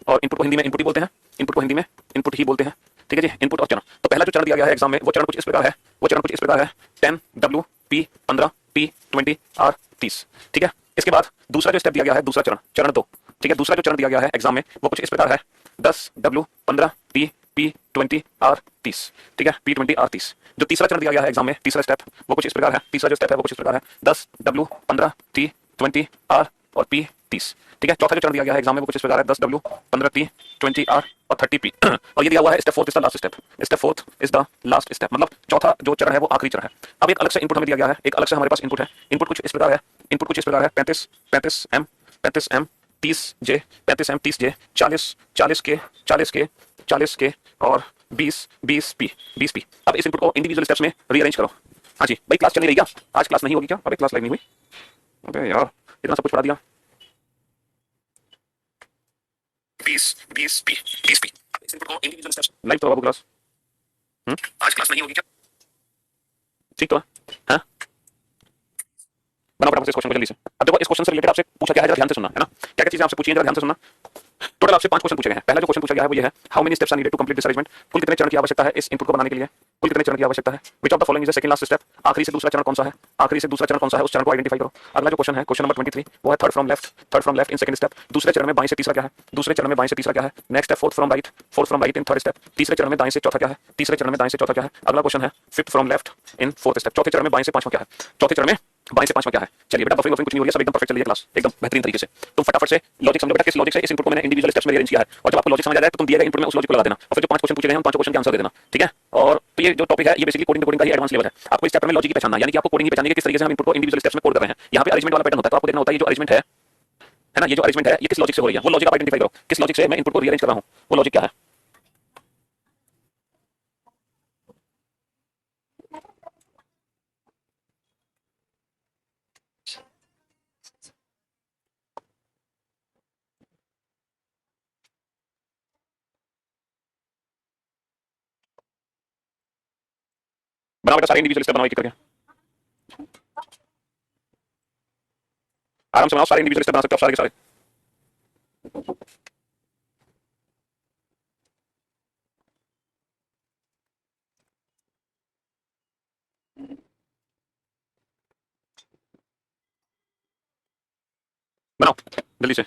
और इनपुट को हिंदी में इनपुट ही बोलते हैं, इनपुट को हिंदी में इनपुट ही बोलते हैं, ठीक है जी, इनपुट और चरण। तो पहला जो चरण दिया गया है एग्जाम में वो चरण कुछ इस प्रकार है, वो चरण कुछ इस प्रकार है 10 W P15 P20 R 30, ठीक है। इसके बाद दूसरा जो स्टेप दिया गया है, दूसरा चरण, चरण 2, ठीक है, दूसरा जो चरण दिया गया है एग्जाम में वो कुछ इस प्रकार है, 10 W 15 T P 20 R 30, ठीक है, P 20 R 30। जो तीसरा चरण दिया गया है एग्जाम में, तीसरा स्टेप वो कुछ इस प्रकार है, तीसरा जो स्टेप है वो कुछ इस प्रकार है, 10 W 15 T 20 R और P 30, ठीक है। चौथा जो चरण दिया गया है एग्जाम में वो कुछ इस प्रकार है, 10 W 15 T 20 R और 30 P और ये दिया हुआ है step 4 is the last step, step 4 is the last step, मतलब चौथा जो चरण है वो आखिरी चरण है। अब एक अलग से इनपुट हमें दिया गया है, एक अलग से हमारे पास इनपुट है, इनपुट कुछ इस प्रकार है, इनपुट कुछ इस प्रकार है, 35 35 M 35 M 30 J 35 M 30 J 40 40 K 40 K 40 K और 20 20 P 20 P। अब इस इनपुट को इंडिविजुअल स्टेप्स में रीअरेंज करो। हाँ जी भाई, क्लास चल नहीं रही क्या? आज क्लास नहीं होगी क्या? अबे क्लास लाइव नहीं हुई? अबे यार इतना सब कुछ पढ़ा दिया। 20 20 P 20 P। अब इस इनपुट को इंडिविजुअल स्टेप्स लाइव तो बाबू क्लास। आज क्लास नहीं होगी क्या? ठीक तो है? हाँ, बना फटाफट से इस क्वेश्चन को जल्दी से। अब देखो इस क्वेश्चन से रिलेटेड आपसे पूछा गया है, जरा ध्यान से सुनना है ना, क्या क्या चीजें आपसे पूछी हैं, जरा ध्यान से सुनना। टोटल आपसे 5 क्वेश्चन पूछे गए हैं। पहला जो क्वेश्चन पूछा गया है वो ये है, how many steps are needed to complete this arrangement. कुल कितने चरण की आवश्यकता है इस इनपुट को बनाने के लिए? कुल कितने चरण की आवश्यकता है? Which of the following is the second last step. आखिरी से दूसरा चरण कौन सा है? आखिरी से दूसरा चरण कौन सा है, उस चरण को आइडेंटिफाई करो। अगला जो क्वेश्चन है, क्वेश्चन नंबर 23, वो है third from left in second step. दूसरे चरण में बाएं से तीसरा क्या है? दूसरे चरण में बाएं से तीसरा क्या है? नेक्स्ट है fourth from right in third step. तीसरे चरण में दाएं से चौथा क्या है? तीसरे चरण में दाएं से चौथा क्या है? अगला क्वेश्चन है fifth from left in fourth step. चौथे चरण में बाएं से पांचवा क्या है? चौथे चरण में बाएं से पांचवा क्या है? चलिए बेटा, बफरिंग कुछ नहीं हो रही है, सब एकदम परफेक्ट चल रही है क्लास, एकदम बेहतरीन तरीके से। तुम फटाफट से लॉजिक समझो बेटा, किस लॉजिक से इस इनपुट को मैंने इंडिविजुअल स्टेप्स में अरेंज किया है, और जब आपको लॉजिक समझ आ जाए तो तुम दिए गए इनपुट में उस लॉजिक को लगा देना, और फिर जो 5 क्वेश्चन पूछे गए हैं उन 5 क्वेश्चन के आंसर दे देना, ठीक है। और तो ये जो टॉपिक है ये बेसिकली कोडिंग का ही एडवांस लेवल है। आपको इस चैप्टर में लॉजिक की पहचानना, यानी कि आपको कोडिंग की पहचाननी है, किस तरीके से हम इनपुट को इंडिविजुअल स्टेप्स में कोड कर रहे हैं। यहाँ पे अरेंजमेंट वाला पैटर्न होता है, तो आपको देखना होता है ये जो अरेंजमेंट है ना, ये जो अरेंजमेंट है ये किस लॉजिक से हो रही है, वो लॉजिक आप आइडेंटिफाई करो, किस लॉजिक से मैं इनपुट को रीअरेंज कर रहा हूँ, वो लॉजिक क्या है। बनाओ बेटा सारे इंडिविजुअल स्टेप बनाओ एक एक करके, आराम से बनाओ, सारे इंडिविजुअल स्टेप बना सकते हो सारे के सारे। बनाओ जल्दी से।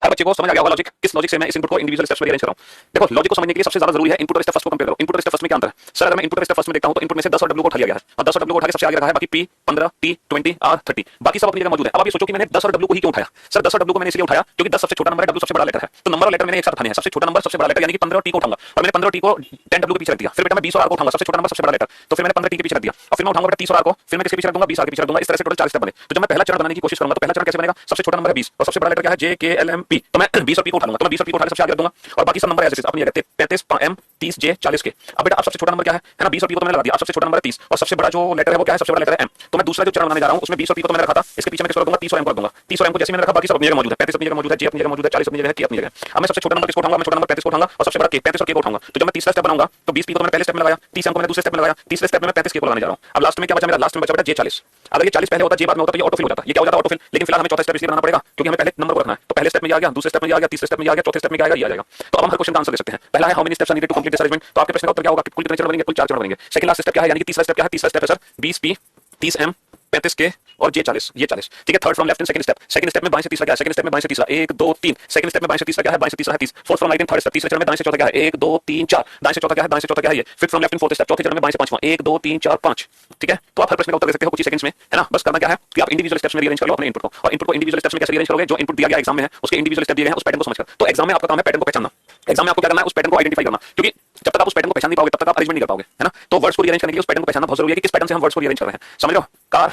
हर बच्चे को समझ आ गया होगा लॉजिक, किस लॉजिक से मैं इस इनपुट को इंडिविजुअल स्टेप्स में अरेंज कर रहा हूं। देखो लॉजिक को समझने के लिए सबसे ज्यादा जरूरी है इनपुट और स्टेप फर्स्ट को कंपेयर करो। इनपुट और स्टेप फर्स्ट में क्या अंतर है? सर अगर मैं इनपुट और स्टेप फर्स्ट में देखता हूं तो इनपुट में से 10 और W को उठा लिया गया है, और 10 और W को उठा के सबसे आगे रखा है, बाकी P 15 T 20 R 30 बाकी सब अपनी जगह मौजूद है। अब आप ये सोचो कि मैंने 10 और W को ही क्यों उठाया? सर 10 और W को मैंने इसलिए उठाया क्योंकि 10 सबसे छोटा नंबर है, W सबसे बड़ा लेटर है, तो नंबर और लेटर मैंने एक साथ उठाने हैं। सबसे छोटा नंबर सबसे बड़ा लेटर यानी कि 15 और T को उठाऊंगा, और मैंने 15 T को 10 W के पीछे रख दिया। फिर बेटा मैं 20 और R को उठाऊंगा, सबसे छोटा नंबर सबसे बड़ा लेटर, तो फिर मैंने 15 T के पीछे रख दिया, और फिर मैं उठाऊंगा बेटा 30 और R को, फिर मैं किसके पीछे रख दूंगा? 20 R के पीछे रख दूंगा। इस तरह से टोटल 4 स्टेप बने। तो जब मैं पहला चरण बनाने की कोशिश करूंगा तो पहला चरण कैसे बनेगा? सबसे छोटा नंबर है 20 और सबसे बड़ा लेटर क्या है? J K L M P, तो मैं 20 और P को उठा लूंगा, तो मैं 20 और P को उठा के सबसे आगे रख दूंगा, और बाकी सब नंबर ऐसे अपनी जगह 35 M 30 J 40 के। अब बेटा अब सबसे छोटा नंबर क्या है ना, 20 और P को तो मैंने लगा दिया। अब सबसे छोटा नंबर है 30 और सबसे बड़ा जो लेटर है वो क्या है? सबसे बड़ा लेटर है M। तो मैं दूसरा जो चरण बनाने जा रहा हूं उसमें 20 और P को तो मैंने रखा था, इसके पीछे मैं किसको रख दूंगा? 30 और M को रख दूंगा। 30 और M को जैसे मैंने रखा बाकी सब अपनी जगह मौजूद है। 35 अपनी जगह मौजूद है, J अपनी जगह मौजूद है, 40 अपनी जगह है, K अपनी जगह है। अब मैं सबसे छोटा नंबर किसको उठाऊंगा? मैं छोटा नंबर 35 को उठाऊंगा और सबसे बड़ा K 35 और K को उठाऊंगा। तो जब मैं तीसरा स्टेप बनाऊंगा तो 20 P को तो मैंने पहले स्टेप में लगाया, 30 M को मैंने दूसरे स्टेप में लगाया, तीसरे स्टेप में मैं 35 K को लगाने जा रहा हूं। अब लास्ट में क्या बचा मेरा? लास्ट में बचा बेटा J 40। अगर ये 40 पहले होता J बाद में होता तो ये ऑटोफिल हो जाता। ये क्या हो जाता? ऑटोफिल। लेकिन फिलहाल हमें चौथा स्टेप इसलिए बनाना पड़ेगा क्योंकि हमें पहले नंबर को रखना है। तो पहले स्टेप में ये आ गया, दूसरे स्टेप में ये आ गया, तीसरे स्टेप में ये आ गया, चौथे स्टेप में ये आ गया, ये आ जाएगा। तो अब हम हर क्वेश्चन का आंसर दे सकते हैं। पहला है how many steps are needed to complete this arrangement, तो आपके प्रश्न का उत्तर क्या होगा? कुल कितने चरण बनेंगे? कुल 4 चरण बनेंगे। सेकंड लास्ट स्टेप क्या है, यानी कि तीसरा स्टेप क्या है? तीसरा स्टेप है सर 20 P 30 M 35 K और J 40, ये 40, ठीक है। Third from left in second step में बाएं से तीसरा क्या है? सेकंड स्टेप में बाएं से तीसरा 1 2 3, सेकंड स्टेप में बाएं से तीसरा क्या है? बाएं से तीसरा है 30। Fourth from right in third step, तीसरे चरण में दाएं से चौथा क्या है? 1 2 3 4, दाएं से चौथा क्या है? दाएं से चौथा क्या है? ये fifth from left in fourth step, चौथे चरण में बाएं से पांचवां 1 2 3 4 5, ठीक है। तो आप हर प्रश्न का उत्तर दे सकते हो कुछ ही सेकंड्स में, है ना। बस करना क्या है कि आप इंडिविजुअल स्टेप्स में रीअरेंज कर लो अपने इनपुट को, और इनपुट को इंडिविजुअल स्टेप्स में कैसे रीअरेंज करोगे? जो इनपुट दिया गया एग्जाम में है उसके इंडिविजुअल स्टेप दिए गए हैं, उस पैटर्न को समझकर। तो एग्जाम में आपका काम है पैटर्न को पहचानना। एग्जाम में आपको क्या करना है? उस पैटर्न को आइडेंटिफाई करना, क्योंकि जब तक आप उस पैटर्न को पहचान नहीं पाओगे तब तक आप अरेंजमेंट नहीं कर पाओगे, है ना। तो वर्ड्स को रीअरेंज करने के लिए उस पैटर्न को पहचानना बहुत जरूरी है कि किस पैटर्न से हम वर्ड्स को रीअरेंज कर रहे हैं, समझ लो। Car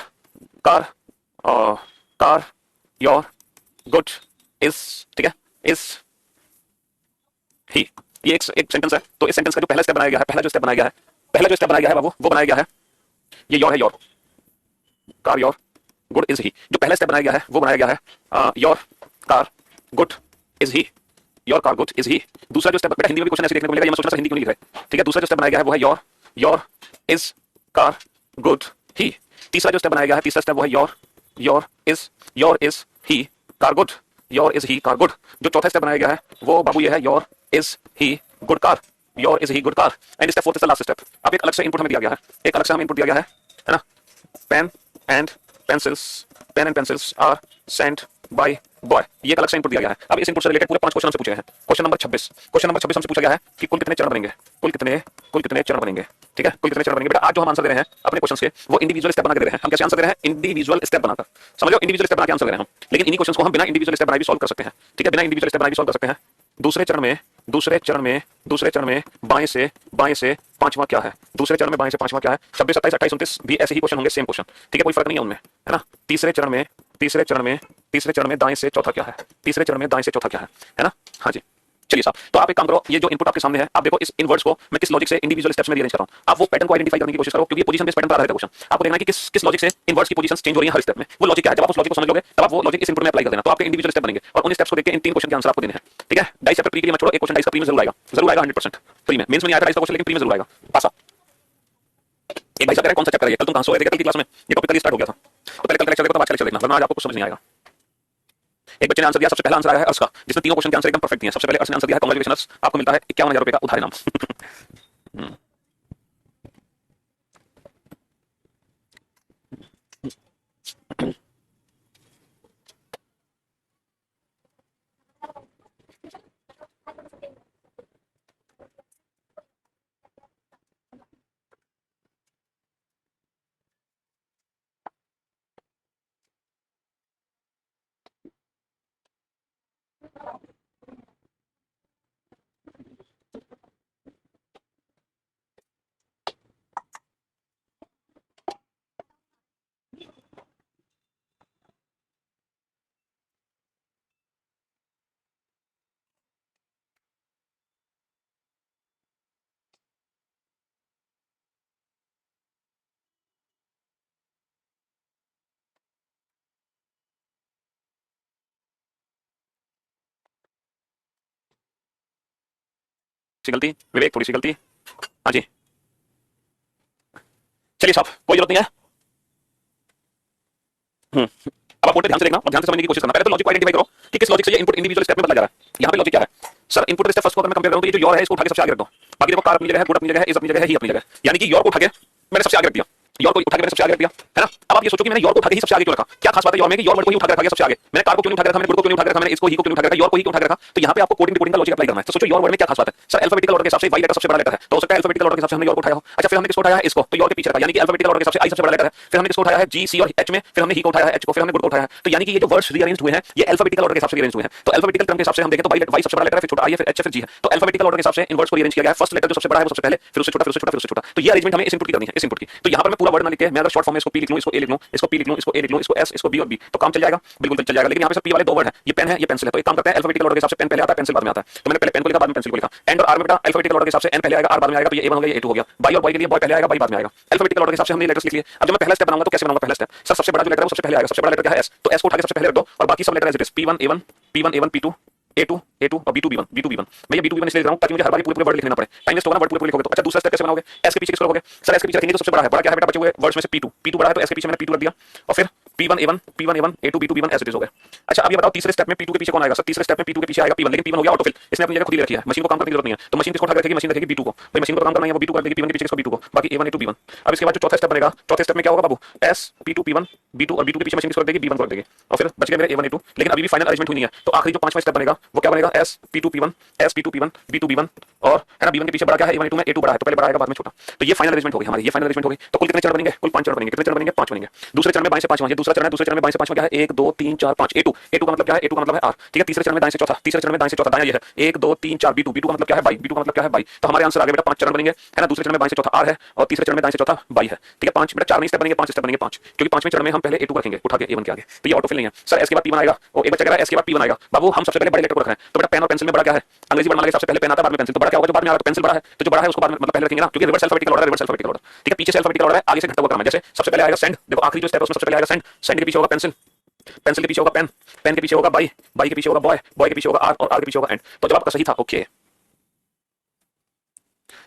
car car your good is, ठीक है, इज ही। ये एक सेंटेंस है, तो इस सेंटेंस का जो पहला स्टेप बनाया गया है, पहला जो स्टेप बनाया गया है, पहला जो स्टेप बनाया गया है बाबू, वो बनाया गया है ये योर है, your car your good is he. जो पहला स्टेप बनाया गया है वो बनाया गया है your car good is he, your car good is he. दूसरा जो स्टेप, बेटा हिंदी में भी क्वेश्चन ऐसे देखने को मिलेगा, ये मैं सोच रहा था हिंदी क्यों नहीं लिख रहे, ठीक है। दूसरा जो स्टेप बनाया गया है वो है योर इज कार गुड ही। तीसरा जो स्टेप बनाया गया है, तीसरा स्टेप वो है your is he car good, your is he car good. जो चौथा स्टेप बनाया गया है वो बाबू ये है your is he good car, your is he good car. And step fourth is the last step. अब एक अलग से इनपुट हमें दिया गया है, एक अलग से हमें इनपुट दिया गया है ना, pen and pencils are sent by boy, ये एक अलग से इनपुट दिया गया है। अब इस इनपुट से रिलेटेड पूरे 5 क्वेश्चन हमसे पूछे हैं। क्वेश्चन नंबर 26 हमसे पूछा गया है कि कुल कितने चरण बनेंगे, कुल कितने चरण बनेंगे, ठीक है, कुल कितने चरण बनेंगे। बेटा आज जो हम आंसर दे रहे हैं अपने क्वेश्चन के, वो इंडिविजुअल स्टेप बना के दे रहे हैं। हम कैसे आंसर दे रहे हैं, इंडिविजुअल स्टेप बनाकर, समझो, इंडिविजुअल स्टेप बना के आंसर दे रहे हैं हम। लेकिन इन्हीं क्वेश्चन को हम बिना इंडिविजुअल स्टेप बनाए भी सॉल्व कर सकते हैं, ठीक है, बिना इंडिविजुअल स्टेप बनाए भी सॉल्व कर सकते हैं। दूसरे चरण में बाएं से पांचवा क्या है, दूसरे चरण में बाएं से पांचवा क्या है, 26, 27, 28, 29 भी ऐसे ही क्वेश्चन होंगे, सेम क्वेश्चन, ठीक है, कोई फर्क नहीं है उनमें, है ना। तीसरे चरण में दाएं से चौथा क्या है, तीसरे चरण में दाएं से चौथा क्या है ना। हाँ जी, चलिए साहब, तो आप एक काम करो, ये जो इनपुट आपके सामने है, आप देखो इस इनवर्ड्स को मैं किस लॉजिक से इंडिविजुअल स्टेप्स में रीअरेंज कर रहा हूं। आप वो पैटर्न को आइडेंटिफाई करने की कोशिश करो, क्योंकि ये पोजीशन बेस्ड पैटर्न पर आधारित है क्वेश्चन। आपको देखना है कि किस लॉजिक से इनवर्ड्स की पोजीशंस चेंज हो रही हैं हर स्टेप में, वो लॉजिक क्या है। जब आप उस लॉजिक को समझ लोगे तब आप वो लॉजिक इस इनपुट में अप्लाई कर देना, तो आपके इंडिविजुअल स्टेप बनेंगे। और उन स्टेप्स को देख के इन 3 क्वेश्चन के आंसर आपको देने हैं, ठीक है। डाइस चैप्टर प्री के लिए मत छोड़ो, एक क्वेश्चन डाइस का प्री में जरूर आएगा 100% प्री में। मेंस में नहीं आया था डाइस का क्वेश्चन, लेकिन प्री में जरूर आएगा, पासा। एक भाई साहब कह रहे हैं कौन सा चैप्टर है, कल तुम कहां सोए थे, कल की क्लास में ये टॉपिक कल स्टार्ट हो गया था, तो पहले कल का लेक्चर देखो, तब आज का लेक्चर देखना, वरना आज आपको कुछ समझ नहीं आएगा। एक बच्चे ने आंसर दिया, सबसे पहला आंसर आया है अर्श का, जिसमें तीनों क्वेश्चन के आंसर एकदम परफेक्ट दिए हैं। सबसे पहले अर्श ने आंसर दिया है, कांग्रेचुलेशंस, आपको मिलता है 51,000 रुपए का उधार इनाम। सी गलती विवेक, थोड़ी सी गलती, हाँ जी। चलिए साहब, कोई जरूरत नहीं है। अब आप बोर्ड पे ध्यान से देखना और ध्यान से समझने की कोशिश करना। पहले तो लॉजिक को आइडेंटिफाई करो कि किस लॉजिक से ये इनपुट इंडिविजुअल स्टेप में बदला जा रहा है। यहाँ पे लॉजिक क्या है सर, इनपुट स्टेप फर्स्ट को अगर मैं कंपेयर करूं तो ये जो योर है इसको उठा के सबसे आगे रख दो। बाकी देखो कार अपनी जगह है, गुड अपनी जगह है, इज अपनी जगह है, ही अपनी जगह है, यानी कि योर को उठा के मैंने सबसे आगे रख दिया, योर को उठा के मैंने सबसे आगे रख दिया, है ना। अब आप ये सोचो कि मैंने योर को उठा के ही सबसे आगे क्यों रखा, क्या खास बात है योर में कि योर वर्ड को ही उठा के रखा गया सबसे आगे। मैंने कार को क्यों नहीं उठा के रखा, मैंने गुड को क्यों नहीं उठा के रखा, मैंने इसको ही को क्यों नहीं उठा के रखा, योर को ही क्यों उठा के रखा। तो यहाँ पे आपको कोडिंग डिकोडिंग का लॉजिक अप्लाई करना है। तो सोचो योर वर्ड में क्या खास बात है सर, अल्फाबेटिकल ऑर्डर के हिसाब से वाई लेटर सबसे बड़ा लेटर है, तो हो सकता है अल्फाबेटिकल ऑर्डर के हिसाब से हमने योर को उठाया हो। अच्छा, फिर हमने किसको उठाया है, इसको, तो योर के पीछे रखा, यानी कि अल्फाबेटिकल ऑर्डर के हिसाब से आई सबसे बड़ा लेटर है। फिर हमने किसको उठाया है, जी, सी और एच में, फिर हमने ही को उठाया है, एच को, फिर हमने गुड को उठाया है। तो यानी कि ये जो वर्ड्स रीअरेंज हुए हैं ये अल्फाबेटिकल ऑर्डर के हिसाब से रीअरेंज हुए हैं। तो अल्फाबेटिकल क्रम के हिसाब से हम देखें तो वाई सबसे बड़ा लेटर है, फिर छोटा आई है, फिर एच है, फिर जी है। तो अल्फाबेटिकल ऑर्डर के हिसाब से इन वर्ड्स को रीअरेंज किया गया है। फर्स्ट लेटर जो सबसे बड़ा है वो सबसे पहले, फिर उससे छोटा, फिर उससे छोटा, फिर उससे छोटा। तो ये अरेंजमेंट हमें इस इनपुट की करनी है, इस इनपुट की। तो यहाँ पर मैं पूरा वर्ड ना लिख के, मैं अगर शॉर्ट फॉर्म में इसको पी लिख लूं, इसको ए लिख लूं, इसको पी लिख लूं, इसको ए लिख लूं, इसको एस, इसको बी और बी, तो काम चल जाएगा, बिल्कुल चल जाएगा। लेकिन यहाँ पे सब पी वाले 2 वर्ड है, ये पेन है, ये पेंसिल है। तो एक काम करते हैं, अल्फाबेटिकल ऑर्डर के हिसाब से पेन पहले आता है, पेंसिल बाद में आता है। तो मैंने पहले पेन को लिखा, बाद में पेंसिल को लिखा। एंड और आर में बेटा अल्फाबेटिकल ऑर्डर के हिसाब से एन पहले आएगा, आर बाद में आएगा, तो ये ए1 हो गया, ये ए2 हो गया। बाई और बॉय के लिए बॉय पहले आएगा, बाई बाद में आएगा। अल्फाबेटिकल ऑर्डर के हिसाब से हमने लेटर्स लिख लिए। अब जब मैं पहला स्टेप बनाऊंगा तो कैसे बनाऊंगा, पहला स्टेप सर सबसे बड़ा जो लेटर है वो सबसे पहले आएगा, सबसे बड़ा लेटर क्या है, एस, तो एस को उठा के सबसे पहले रख दो और बाकी सब letter as it is, P1 A1, P1 A1 P2 A2 A2 और B2 B1, B2 B1। मैं ये B2 B1 इसलिए लिख रहा हूं ताकि मुझे हर बार पूरे वर्ड लिखना पड़े, टाइम वेस्ट होगा ना, वर्ड पूरे लिखोगे तो। अच्छा, दूसरा स्टेप कैसे बनाओगे, एस के पीछे किसको रखोगे सर, एस के पीछे रखेंगे तो सबसे बड़ा है, बड़ा क्या है बेटा, बचे हुए वर्ड्स में से P2 बड़ा है, तो एस के पीछे मैंने P2 रख दिया और फिर P1 A1 A2 B2 B1 as it is हो गया। अच्छा, अब ये बताओ तीसरे स्टेप में P2 के पीछे कौन आएगा सर, तीसरे स्टेप में P2 के पीछे आएगा P1, लेकिन P1 हो गया ऑटोफिल, इसने अपनी जगह खुद ही रखी है, मशीन को काम करने की जरूरत नहीं है। तो मशीन किसको उठा के रखेगी, मशीन रखेगी B2 को, भाई मशीन को काम करना है वो B2 कर देगी, P1 के पीछे किसको, B2 को, बाकी A1 A2 B1। अब इसके बाद जो चौथा स्टेप बनेगा, चौथे स्टेप में क्या होगा बाबू, S P2 P1 B2 और B2 के पीछे मशीन किसको रख देगी, B1 को रख देगी और फिर बच गया मेरा A1 A2। लेकिन अभी भी फाइनल अरेंजमेंट हुई नहीं है, तो आखिरी जो 5वां स्टेप बनेगा वो क्या बनेगा, S P two P one, S P two P one, B two B one, और है ना बी वन के पीछे बड़ा क्या है, ए वन ए टू में ए टू बड़ा है तो पहले बड़ा आएगा बाद में छोटा। तो ये फाइनल अरेंजमेंट होगी हमारी, ये फाइनल अरेंजमेंट होगी। तो कुल कितने चरण बनेंगे, कुल 5 चरण बनेंगे। कितने चरण बनेंगे, 5 बनेंगे। दूसरे चरण में बाएं से पांचवां, ये दूसरा चरण है, दूसरे चरण में बाएं से पांचवां क्या है, 1 2 3 4 5, ए टू का मतलब क्या है, ए टू का मतलब है आर, ठीक है। तीसरे चरण में दाएं से चौथा, तीसरे चरण में दाएं से चौथा, दायां ये है 1 2 3 4, बी टू का मतलब क्या है, बाई, बी टू का मतलब क्या है, बाई। तो हमारे आंसर आ गए बेटा 5 चरण बनेंगे, है ना। दूसरे चरण में बाएं से चौथा आर है और तीसरे चरण में दाएं से चौथा बाई है, ठीक है। 5 बेटा 4 नहीं स्टेप बनेंगे, 5 स्टेप बनेंगे 5, क्योंकि 5वें चरण में हम पहले ए टू रखेंगे उठा के ए वन के आगे, तो ये ऑटोफिल नहीं है सर। एस के बाद पी बनाएगा, और एक बच्चा कह रहा है एस के बाद पी बनाएगा। बाबू हम सबसे पहले बड़े लेटर को रख रहे हैं, तो बेटा पेन और पेंसिल में बड़ा क्या है, अंग्रेजी वर्णमाला के हिसाब से पहले पेन आता है बाद में पेंसिल, तो बड़ा क्या होगा जो बाद में आ रहा है, पेंसिल बड़ा है तो जो बड़ा है उसको बाद में मतलब पहले रखेंगे ना, क्योंकि reverse alphabetical order, reverse alphabetical order, ठीक है। पीछे से अल्फाबेटिकल ऑर्डर है, आगे से घटता हुआ क्रम है। जैसे सबसे पहले आएगा सेंड, देखो आखिरी जो स्टेप है उसमें सबसे पहले आएगा सेंड, सेंड के पीछे होगा पेंसिल, पेंसिल के पीछे होगा पेन, पेन के पीछे होगा बाई, बाई के पीछे होगा बॉय, बॉय के पीछे होगा आर, और आर के पीछे होगा एंड। तो जवाब आपका सही था, ओके।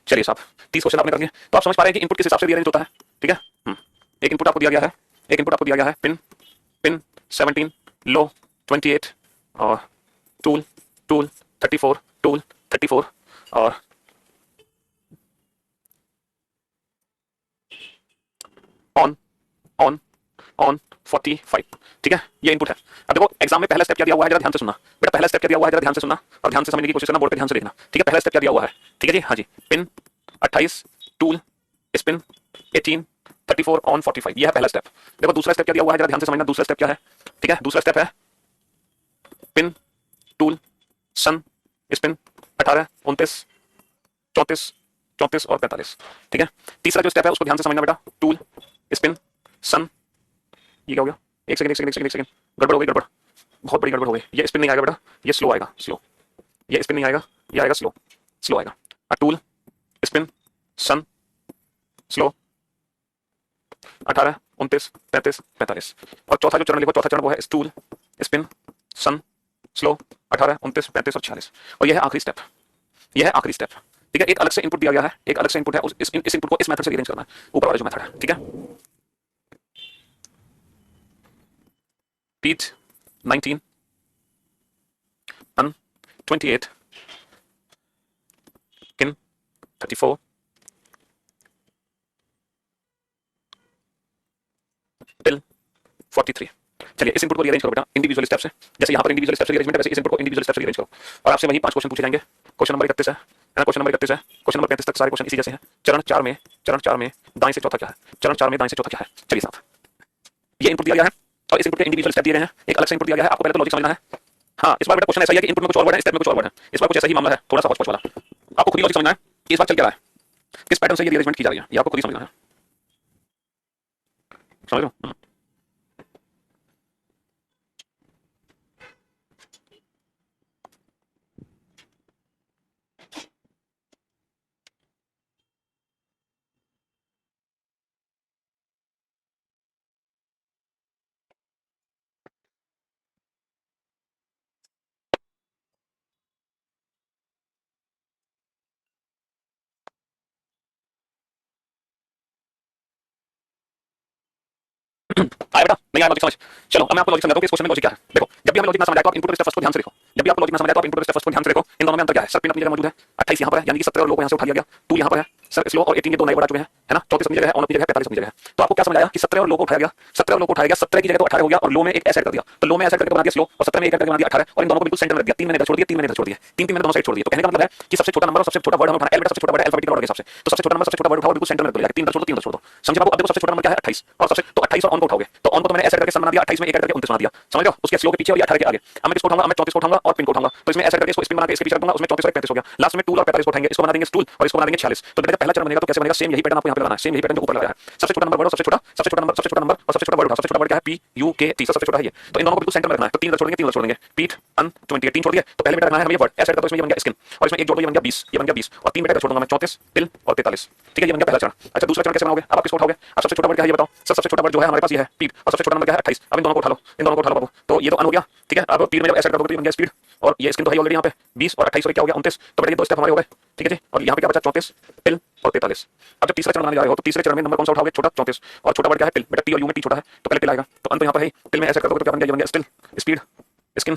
चलिए साहब 30 क्वेश्चन आपने कर लिए, तो आप समझ पा रहे हैं कि इनपुट किस हिसाब से रीअरेंज होता है, ठीक है। एक इनपुट आपको दिया गया है, एक इनपुट आपको दिया गया है पिन, पिन 17, लो 28, और टूल, टूल 34, टूल 34, और ऑन, ऑन, ऑन 45, ठीक है। ये इनपुट है। अब देखो एग्जाम में पहला स्टेप क्या दिया हुआ है, जरा ध्यान से सुनना बेटा, पहला स्टेप क्या दिया हुआ है जरा ध्यान से सुनना और ध्यान से समझने की कोशिश करना, बोर्ड पे ध्यान से देखना, ठीक है। पहला स्टेप क्या दिया हुआ है, ठीक है जी, हाँ जी। पिन 28, टूल, स्पिन 18, 34, ऑन 45, ये है पहला स्टेप। देखो दूसरा स्टेप क्या दिया हुआ है, जरा ध्यान से समझना, दूसरा स्टेप क्या है, ठीक है। दूसरा स्टेप है पिन, टूल, सन, स्पिन 18, 29, 34, 34 और 45, ठीक है। तीसरा जो स्टेप है उसको ध्यान से समझना बेटा, टूल, स्पिन, सन, ये क्या हो गया, एक सेकंड एक सेकंड एक सेकंड एक सेकंड, गड़बड़ हो गई, गड़बड़, बहुत बड़ी गड़बड़ हो गई। ये स्पिन नहीं आएगा बेटा, ये स्लो आएगा, स्लो। ये स्पिन नहीं आएगा, ये आएगा स्लो, स्लो आएगा। टूल, स्पिन, सन, स्लो 18, 29, 33, 45। और चौथा जो चरण लिखो, चौथा चरण वो है टूल, स्पिन, सन, स्लो 18, 29, 35 और 46, और यह है आखिरी स्टेप, यह है आखिरी स्टेप, ठीक है। एक अलग से इनपुट दिया गया है, एक अलग से इनपुट है, इस इनपुट को इस मेथड से रीअरेंज करना है, ऊपर वाला जो मेथड है, ठीक है। Pete 19, Un 28, Kin 34, Till 43। चलिए इस इनपुट को रीअरेंज करो बेटा इंडिविजुअल स्टेप से, जैसे यहाँ पर इंडिविजुअल स्टेप से रीअरेंजमेंट है वैसे इस इनपुट को इंडिविजुअल स्टेप से रीअरेंज करो, और आपसे वही 5 क्वेश्चन पूछे जाएंगे। क्वेश्चन नंबर 31 है ना, क्वेश्चन नंबर 31 है, क्वेश्चन नंबर 35 तक सारे क्वेश्चन इसी जैसे हैं। चरण 4 में दाएं से चौथा क्या है, चरण 4 में दाएं से चौथा क्या है। चलिए साहब ये इनपुट दिया गया है और इस इनपुट के इंडिविजुअल स्टेप दिए गए हैं, एक अलग से इनपुट दिया गया है, आपको पहले तो लॉजिक समझना है। हाँ इस बार बेटा क्वेश्चन ऐसा ही है कि इनपुट में कुछ और वर्ड है, स्टेप में कुछ और वर्ड है, इस बार कुछ ऐसा ही मामला है, थोड़ा सा हौच-पौच वाला। आपको खुद ही लॉजिक समझना है कि इस बार चल क्या रहा है, किस पैटर्न से ये रीअरेंजमेंट की जा रही है, ये आपको खुद ही समझना है, समझ लो। आया बेटा, नहीं आया लॉजिक समझ। चलो अब मैं आपको लॉजिक समझाता हूं कि इस क्वेश्चन में लॉजिक क्या है। देखो जब भी हमें लॉजिक ना समझ आए तो आप इनपुट और स्टेप फर्स्ट को ध्यान से देखो, जब भी आपको लॉजिक ना समझ आए तो आप इनपुट और स्टेप फर्स्ट को ध्यान से देखो। इन दोनों में अंतर क्या है, सर पिन अपनी जगह मौजूद है, 28 यहाँ पर है, यानी कि 17 और लो को यहाँ से उठा लिया गया, 2 यहाँ पर है, सर स्लो और 18 ये दो नए बढ़ा चुके हैं, है ना, 34 अपनी जगह है, ऑन अपनी जगह है, 45 अपनी जगह है। तो आपको क्या समझ आया कि 17 और लो को उठाया गया, 17 और लो को उठाया गया, 17 की जगह तो 18 हो गया, और लो में एक एस ऐड कर दिया, तो लो में एस ऐड करके बना दिया स्लो, और 17 में एक ऐड करके बना दिया 18, और इन दोनों को बिल्कुल सेंटर में रख दिया, 3 मैंने इधर छोड़ दिया, 3 मैंने इधर छोड़ दिया, 3 मैंने दोनों साइड छोड़ दिया। तो कहने का मतलब है कि सबसे छोटा नंबर और सबसे छोटा वर्ड हमें उठाना है, एल बेटा सबसे छोटा वर्ड है अल्फाबेटिकल ऑर्डर के हिसाब से, तो सबसे छोटा नंबर सबसे छोटा वर्ड उठाओ, बिल्कुल सेंटर में रख दो, 3 इधर छोड़ दो, 3 इधर छोड़ दो, समझे बाबू। अब देखो सबसे छोटा नंबर क्या है 28, और सबसे तो 28 और ऑन को उठाओगे, तो ऑन को तो मैंने ऐसे करके सन बना दिया, 28 में एक ऐड करके 29 बना दिया, समझ लो, उसके स्लो के पीछे और 18 के आगे। अब मैं किसको उठाऊंगा, मैं 34 को उठाऊंगा और पिन को उठाऊंगा, तो इसमें ऐसे करके इसको स्पिन बना के इसके पीछे रख दूंगा, उसमें 34 और 35 हो गया, लास्ट में टूल और 45 को उठाएंगे, इसको बना देंगे टूल और इसको बना देंगे 46। तो बेटा पहला चरण बनेगा तो कैसे बनेगा, सेम यही पैटर्न आपको यहाँ पे लगाना है, सेम यही पैटर्न जो ऊपर लगाया है, सबसे छोटा नंबर वर्ड और सबसे छोटा नंबर, सबसे छोटा नंबर और सबसे छोटा वर्ड उठाओ, सबसे छोटा वर्ड क्या है पी यू के टी, सबसे छोटा है ये, तो इन दोनों को बिल्कुल सेंटर में रखना है, तो 3 इधर छोड़ेंगे 3 इधर छोड़ेंगे, पीट अन 28 3 छोड़ दिए, तो पहले बेटा रखना है हमें ये वर्ड ऐसे करता, तो इसमें ये बन गया स्किन, और इसमें एक जोड़ दो ये बन गया 20, ये बन गया 20, और 3 बेटा छोड़ दूंगा मैं 34 टिल और 43, ठीक है, ये बन गया पहला चरण। अच्छा दूसरा चरण कैसे बनाओगे, अब आप किसको उठाओगे, अब सबसे छोटा वर्ड क्या है ये बताओ, सबसे छोटा वर्ड जो है हमारे पास ये है पीट, और सबसे छोटा नंबर क्या है 28, अब इन दोनों को उठा लो, इन दोनों को उठा लो बाबू, तो ये तो अन हो गया, ठीक है। अब पीट में जब ऐसे कर दोगे तो ये बन गया स्पीड, और ये स्किन तो है ऑलरेडी यहाँ पे 20 और 28 और क्या हो गया 29, तो बेटा ये दो स्टेप हमारे हो गए, ठीक है जी। और यहाँ पे क्या बचा 34 टिल और 43। अब जब तीसरा चरण बनाने जा रहे हो तो तीसरे चरण में नंबर कौन सा उठाओगे, छोटा 34, और छोटा वर्ड क्या है टिल, बेटा टी और यू में टी छोटा है तो पहले टिल आएगा, तो अंत यहाँ पर है टिल में ऐसे कर दोगे तो क्या बन गया, ये बन गया स्टिल, स्पीड, स्किन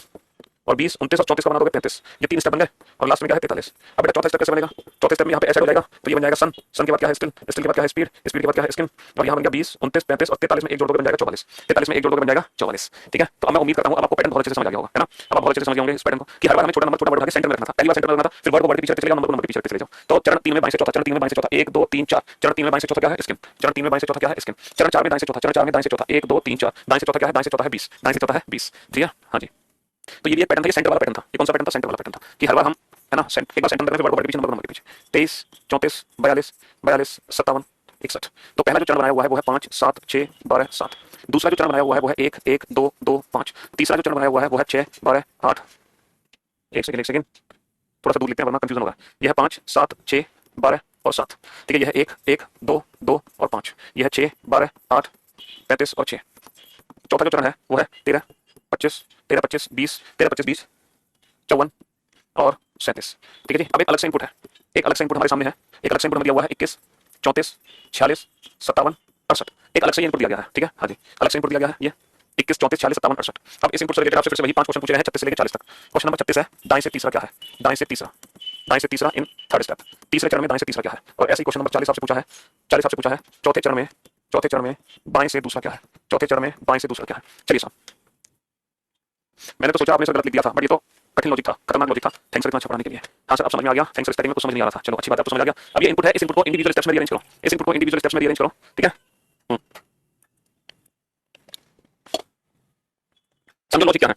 और 20, 29 और 34 का बना दोगे 35। ये 3 स्टेप बन गए और लास्ट में क्या है 43। अब बेटा चौथा स्टेप कैसे बनेगा? चौथे स्टेप में यहाँ पे ऐसा हो जाएगा तो ये बन जाएगा सन, सन के बाद क्या है स्टिल, स्टिल के बाद क्या है स्पीड, स्पीड के बाद क्या है स्किन, और यहाँ बन गया 20, 29, 35 और 43 में एक जोड़ दोगे बन जाएगा 44, 43 में एक जोड़ दोगे बन जाएगा 44। ठीक है, तो अब मैं उम्मीद करता हूँ अब आपको पैटर्न बहुत अच्छे से समझ आ गया होगा, है ना? अब आप बहुत अच्छे से समझ गए होंगे इस पैटर्न को कि हर बार हमें छोटा नंबर उठा के सेंटर में रखना था। पहली बार सेंटर में रखना था, फिर वर्ड को वर्ड के पीछे रखते चले जाओ, नंबर को नंबर के पीछे रखते चले जाओ। तो चरण 3 में बाएं से चौथा, चरण 3 में बाएं से चौथा 1 2 3 4, चरण 3 में बाएं से चौथा क्या है स्किन, चरण 3 में बाएं से चौथा क्या है स्किन, चरण 4 में दाएं से चौथा, चरण 4 में दाएं से चौथा 1 2 3 4, दाएं से चौथा क्या है, दाएं से चौथा है 20, दाएं से चौथा है 20। ठीक है, हाँ जी। तो ये भी एक पैटर्न था, ये सेंटर वाला पैटर्न था। ये कौन सा पैटर्न था? सेंटर वाला पैटर्न था कि हर बार हम, है ना, एक बार सेंटर में वर्ड को वर्ड के पीछे, नंबर को नंबर के पीछे। 23 34 42 42 57 61। तो पहला जो चरण बनाया हुआ है वो है 5 7 6 12 7। दूसरा जो चरण बनाया हुआ है वो है 1 1 2 2 5। तीसरा जो चरण बनाया हुआ है वो है 6 12 8। एक सेकंड थोड़ा सा दूर लिखते हैं वरना कंफ्यूजन होगा। यह है 5 7 6 12 और 7। ठीक है, यह है 1 1 2 2 और 5। यह है 6 12 8 35 और 6। चौथा जो चरण है वो है 13 25 13 25 20 13 25 20 54 और 37। ठीक है जी। अब एक अलग से इनपुट है, एक अलग से इनपुट हमारे सामने है। एक अलग से इनपुट दिया हुआ है 21 34 46 57 68। एक अलग से इनपुट दिया गया है। ठीक है, हाँ जी, अलग से इनपुट दिया गया है ये 21 34 46 57 68। अब इस इनपुट से रिलेटेड आपसे फिर से वही 5 क्वेश्चन पूछे हैं 36 से लेकर 40 तक। क्वेश्चन नंबर 36 है दाएं से तीसरा क्या है, दाएं से तीसरा, दाएं से तीसरा इन थर्ड स्टेप। तीसरे चरण में दाएं से तीसरा क्या है? और ऐसे ही क्वेश्चन नंबर 40 आपसे पूछा है, 40 आपसे पूछा है चौथे चरण में, चौथे चरण में बाएं से दूसरा क्या है, चौथे चरण में बाएं से दूसरा क्या है? चलिए साहब, मैंने तो सोचा आपने सब गलत लिख दिया था, बट ये तो कठिन लॉजिक था, खतरनाक लॉजिक था। थैंक्स सर इतना अच्छा पढ़ाने के लिए। हाँ सर, अब समझ में आ गया। थैंक्स सर, स्टार्टिंग में कुछ समझ नहीं आ रहा था, चलो अच्छी बात है, अब तो समझ आ गया। अब ये इनपुट है, इस इनपुट को इंडिविजुअल स्टेप्स में रीअरेंज करो, इस इनपुट को इंडिविजुअल स्टेप्स में रीअरेंज करो। ठीक है, समझो लॉजिक क्या है।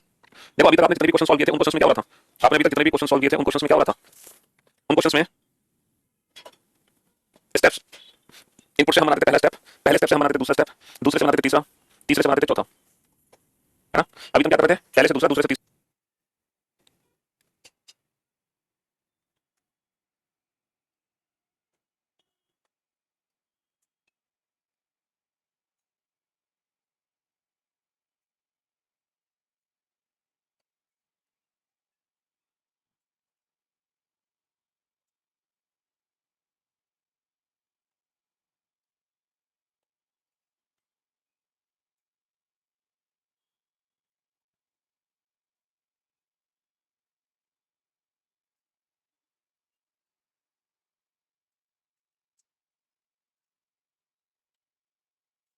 देखो अभी तक आपने जितने भी क्वेश्चन सॉल्व किए थे उन क्वेश्चन में क्या हो रहा था? आपने अभी तक जितने भी क्वेश्चन सॉल्व किए थे उन क्वेश्चन में क्या हो रहा था? उन क्वेश्चन में स्टेप्स, इनपुट से हम बनाते थे पहला स्टेप, पहले स्टेप से हम बनाते थे दूसरा स्टेप, दूसरे से बनाते थे तीसरा, तीसरे से बनाते थे चौथा, है ना? अभी तुम क्या कर रहे थे? पहले से दूसरा, दूसरे से तीसरा।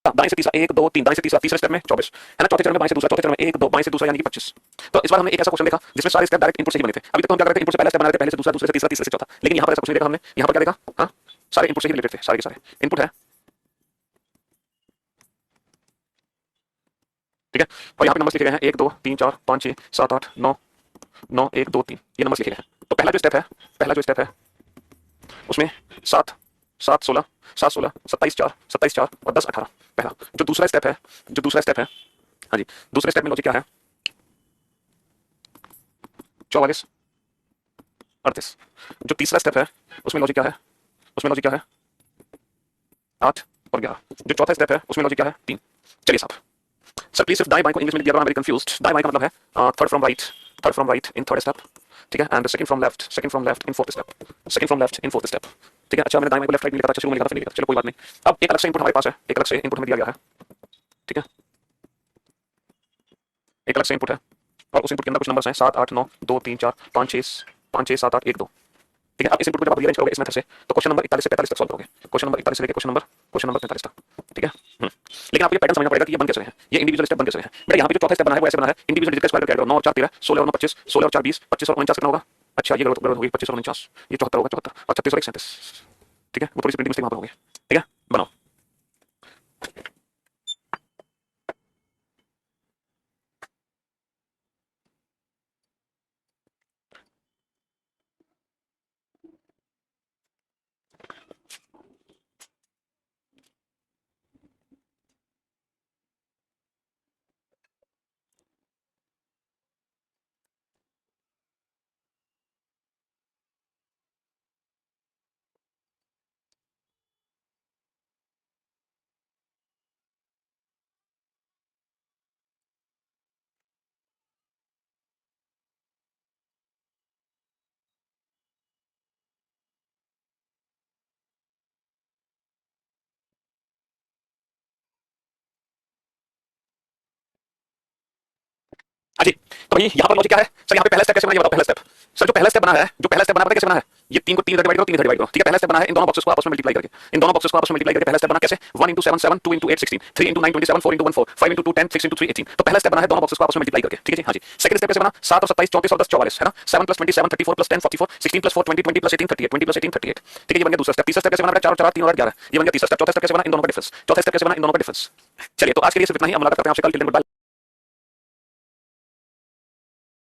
दाएं से तीसरा 1 2 3, दाएं से तीसरा, तीसरे स्टेप में 24, है ना? चौथे चरण में बाएं से दूसरा, चौथे चरण में 1 2, बाएं से दूसरा यानी कि 25। तो इस बार हमने एक ऐसा क्वेश्चन देखा जिसमें सारे स्टेप डायरेक्ट इनपुट से ही बने थे। अभी तक तो हम क्या कर रहे थे, इनपुट से पहला स्टेप बना रहे थे, पहले से दूसरा, दूसरे से तीसरा, तीसरे से चौथा। लेकिन यहाँ पर ऐसा कुछ नहीं देखा हमने। यहाँ पर क्या देखा? हाँ, सारे इनपुट से ही रिलेटेड थे, सारे के सारे इनपुट है। ठीक है, और यहाँ पे नंबर लिखे गए हैं 1 2 3 4 5 6 7 8 9 9 1 2 3, ये नंबर लिखे गए हैं। तो पहला जो स्टेप है, पहला जो स्टेप है उसमें 7 7 16 7 16 27 4 27 4 और 10 18। पहला जो दूसरा स्टेप है, जो दूसरा स्टेप है, हाँ जी, दूसरे स्टेप में लॉजिक क्या है? 44 38। जो तीसरा स्टेप है उसमें लॉजिक क्या है? उसमें लॉजिक क्या है? 8 और 11। जो चौथा स्टेप है उसमें लॉजिक क्या है? 3। चलिए साहब, सर प्लीज सिर्फ दाएं बाएं को इंग्लिश में लिख दिया, वेरी कंफ्यूज्ड। दाएं बाएं का मतलब है third from right, third from right in third step. ठीक है, and second from left in fourth step, second from left in fourth step. ठीक है, अच्छा मैंने दाएं बाएं को लेफ्ट राइट में लिखा था, शुरू में लिखा था, फिर नहीं लिखा था, चलो कोई बात नहीं। अब एक अलग से इनपुट हमारे पास है, एक अलग से इनपुट हमें दिया गया है। ठीक है, एक अलग से इनपुट है और उस इनपुट के अंदर कुछ नंबर्स हैं 7 8 9 2 3 4 5 6 7 8 1 2। ठीक है, अब इस इनपुट को जब आप रीअरेंज करोगे इस मेथड से तो क्वेश्चन नंबर 41 से 45 तक सॉल्व करोगे, क्वेश्चन नंबर 41 से लेकर क्वेश्चन नंबर 45 तक। ठीक है, लेकिन आपको ये पैटर्न समझना पड़ेगा कि ये बन कैसे हैं, ये इंडिविजुअल स्टेप बन कैसे हैं। बेटा यहाँ पे जो चौथा स्टेप बना है वो ऐसे बना है, इंडिविजुअल डिजिट का स्क्वायर करके ऐड करो। 9 और 4 13, 16 और 9 25, 16 और 4 20, 25 और 49 कितना होगा? अच्छा ये गलत गलत होगी, 25 और 49, ये 74 होगा, 74 और 36 और 37। ठीक है, वो थोड़ी सी प्रिंटिंग मिस्टेक वहां पर होगी। ठीक है, बनाओ। तो भाई यहाँ पर लॉजिक क्या है सर, यहाँ पे पहला स्टेप कैसे बना, ये बताओ। पहला स्टेप सर, जो पहला स्टेप बना है, जो पहला स्टेप बना है कैसे बना है, ये 3 को 3 डिवाइड करो, 3 डिवाइड करो, ठीक है। पहला स्टेप बना है इन दोनों बॉक्सेस को आपस में मल्टीप्लाई करके, इन दोनों बॉक्सेस को आपस में मल्टीप्लाई करके पहला स्टेप बना कैसे, 1 into 7 7, 2 into 8 16, 3 into 9 27, 4 into 1 4, 5 into 2 10, 6 into 3 18। तो पहला स्टेप बना है दोनों बॉक्सेस को आपस में मल्टीप्लाई करके, ठीक है जी। हाँ जी। सेकंड स्टेप कैसे बना, 7 और 27 34 और 10 44 है ना, 7 + 27 34 + 10 44, 16 + 4 20 20 + 18 38, 20 + 18 38, ठीक है। ये बन गया दूसरा स्टेप। तीसरा स्टेप कैसे बना, 4 और 4 3 और 11, ये बन गया तीसरा स्टेप। चौथा स्टेप कैसे बना, इन दोनों का डिफरेंस। चौथा स्टेप कैसे बना, इन दोनों का डिफरेंस। चलिए तो आज के लिए सिर्फ इतना ही, हम मुलाकात करते हैं आपसे कल। Till then good bye.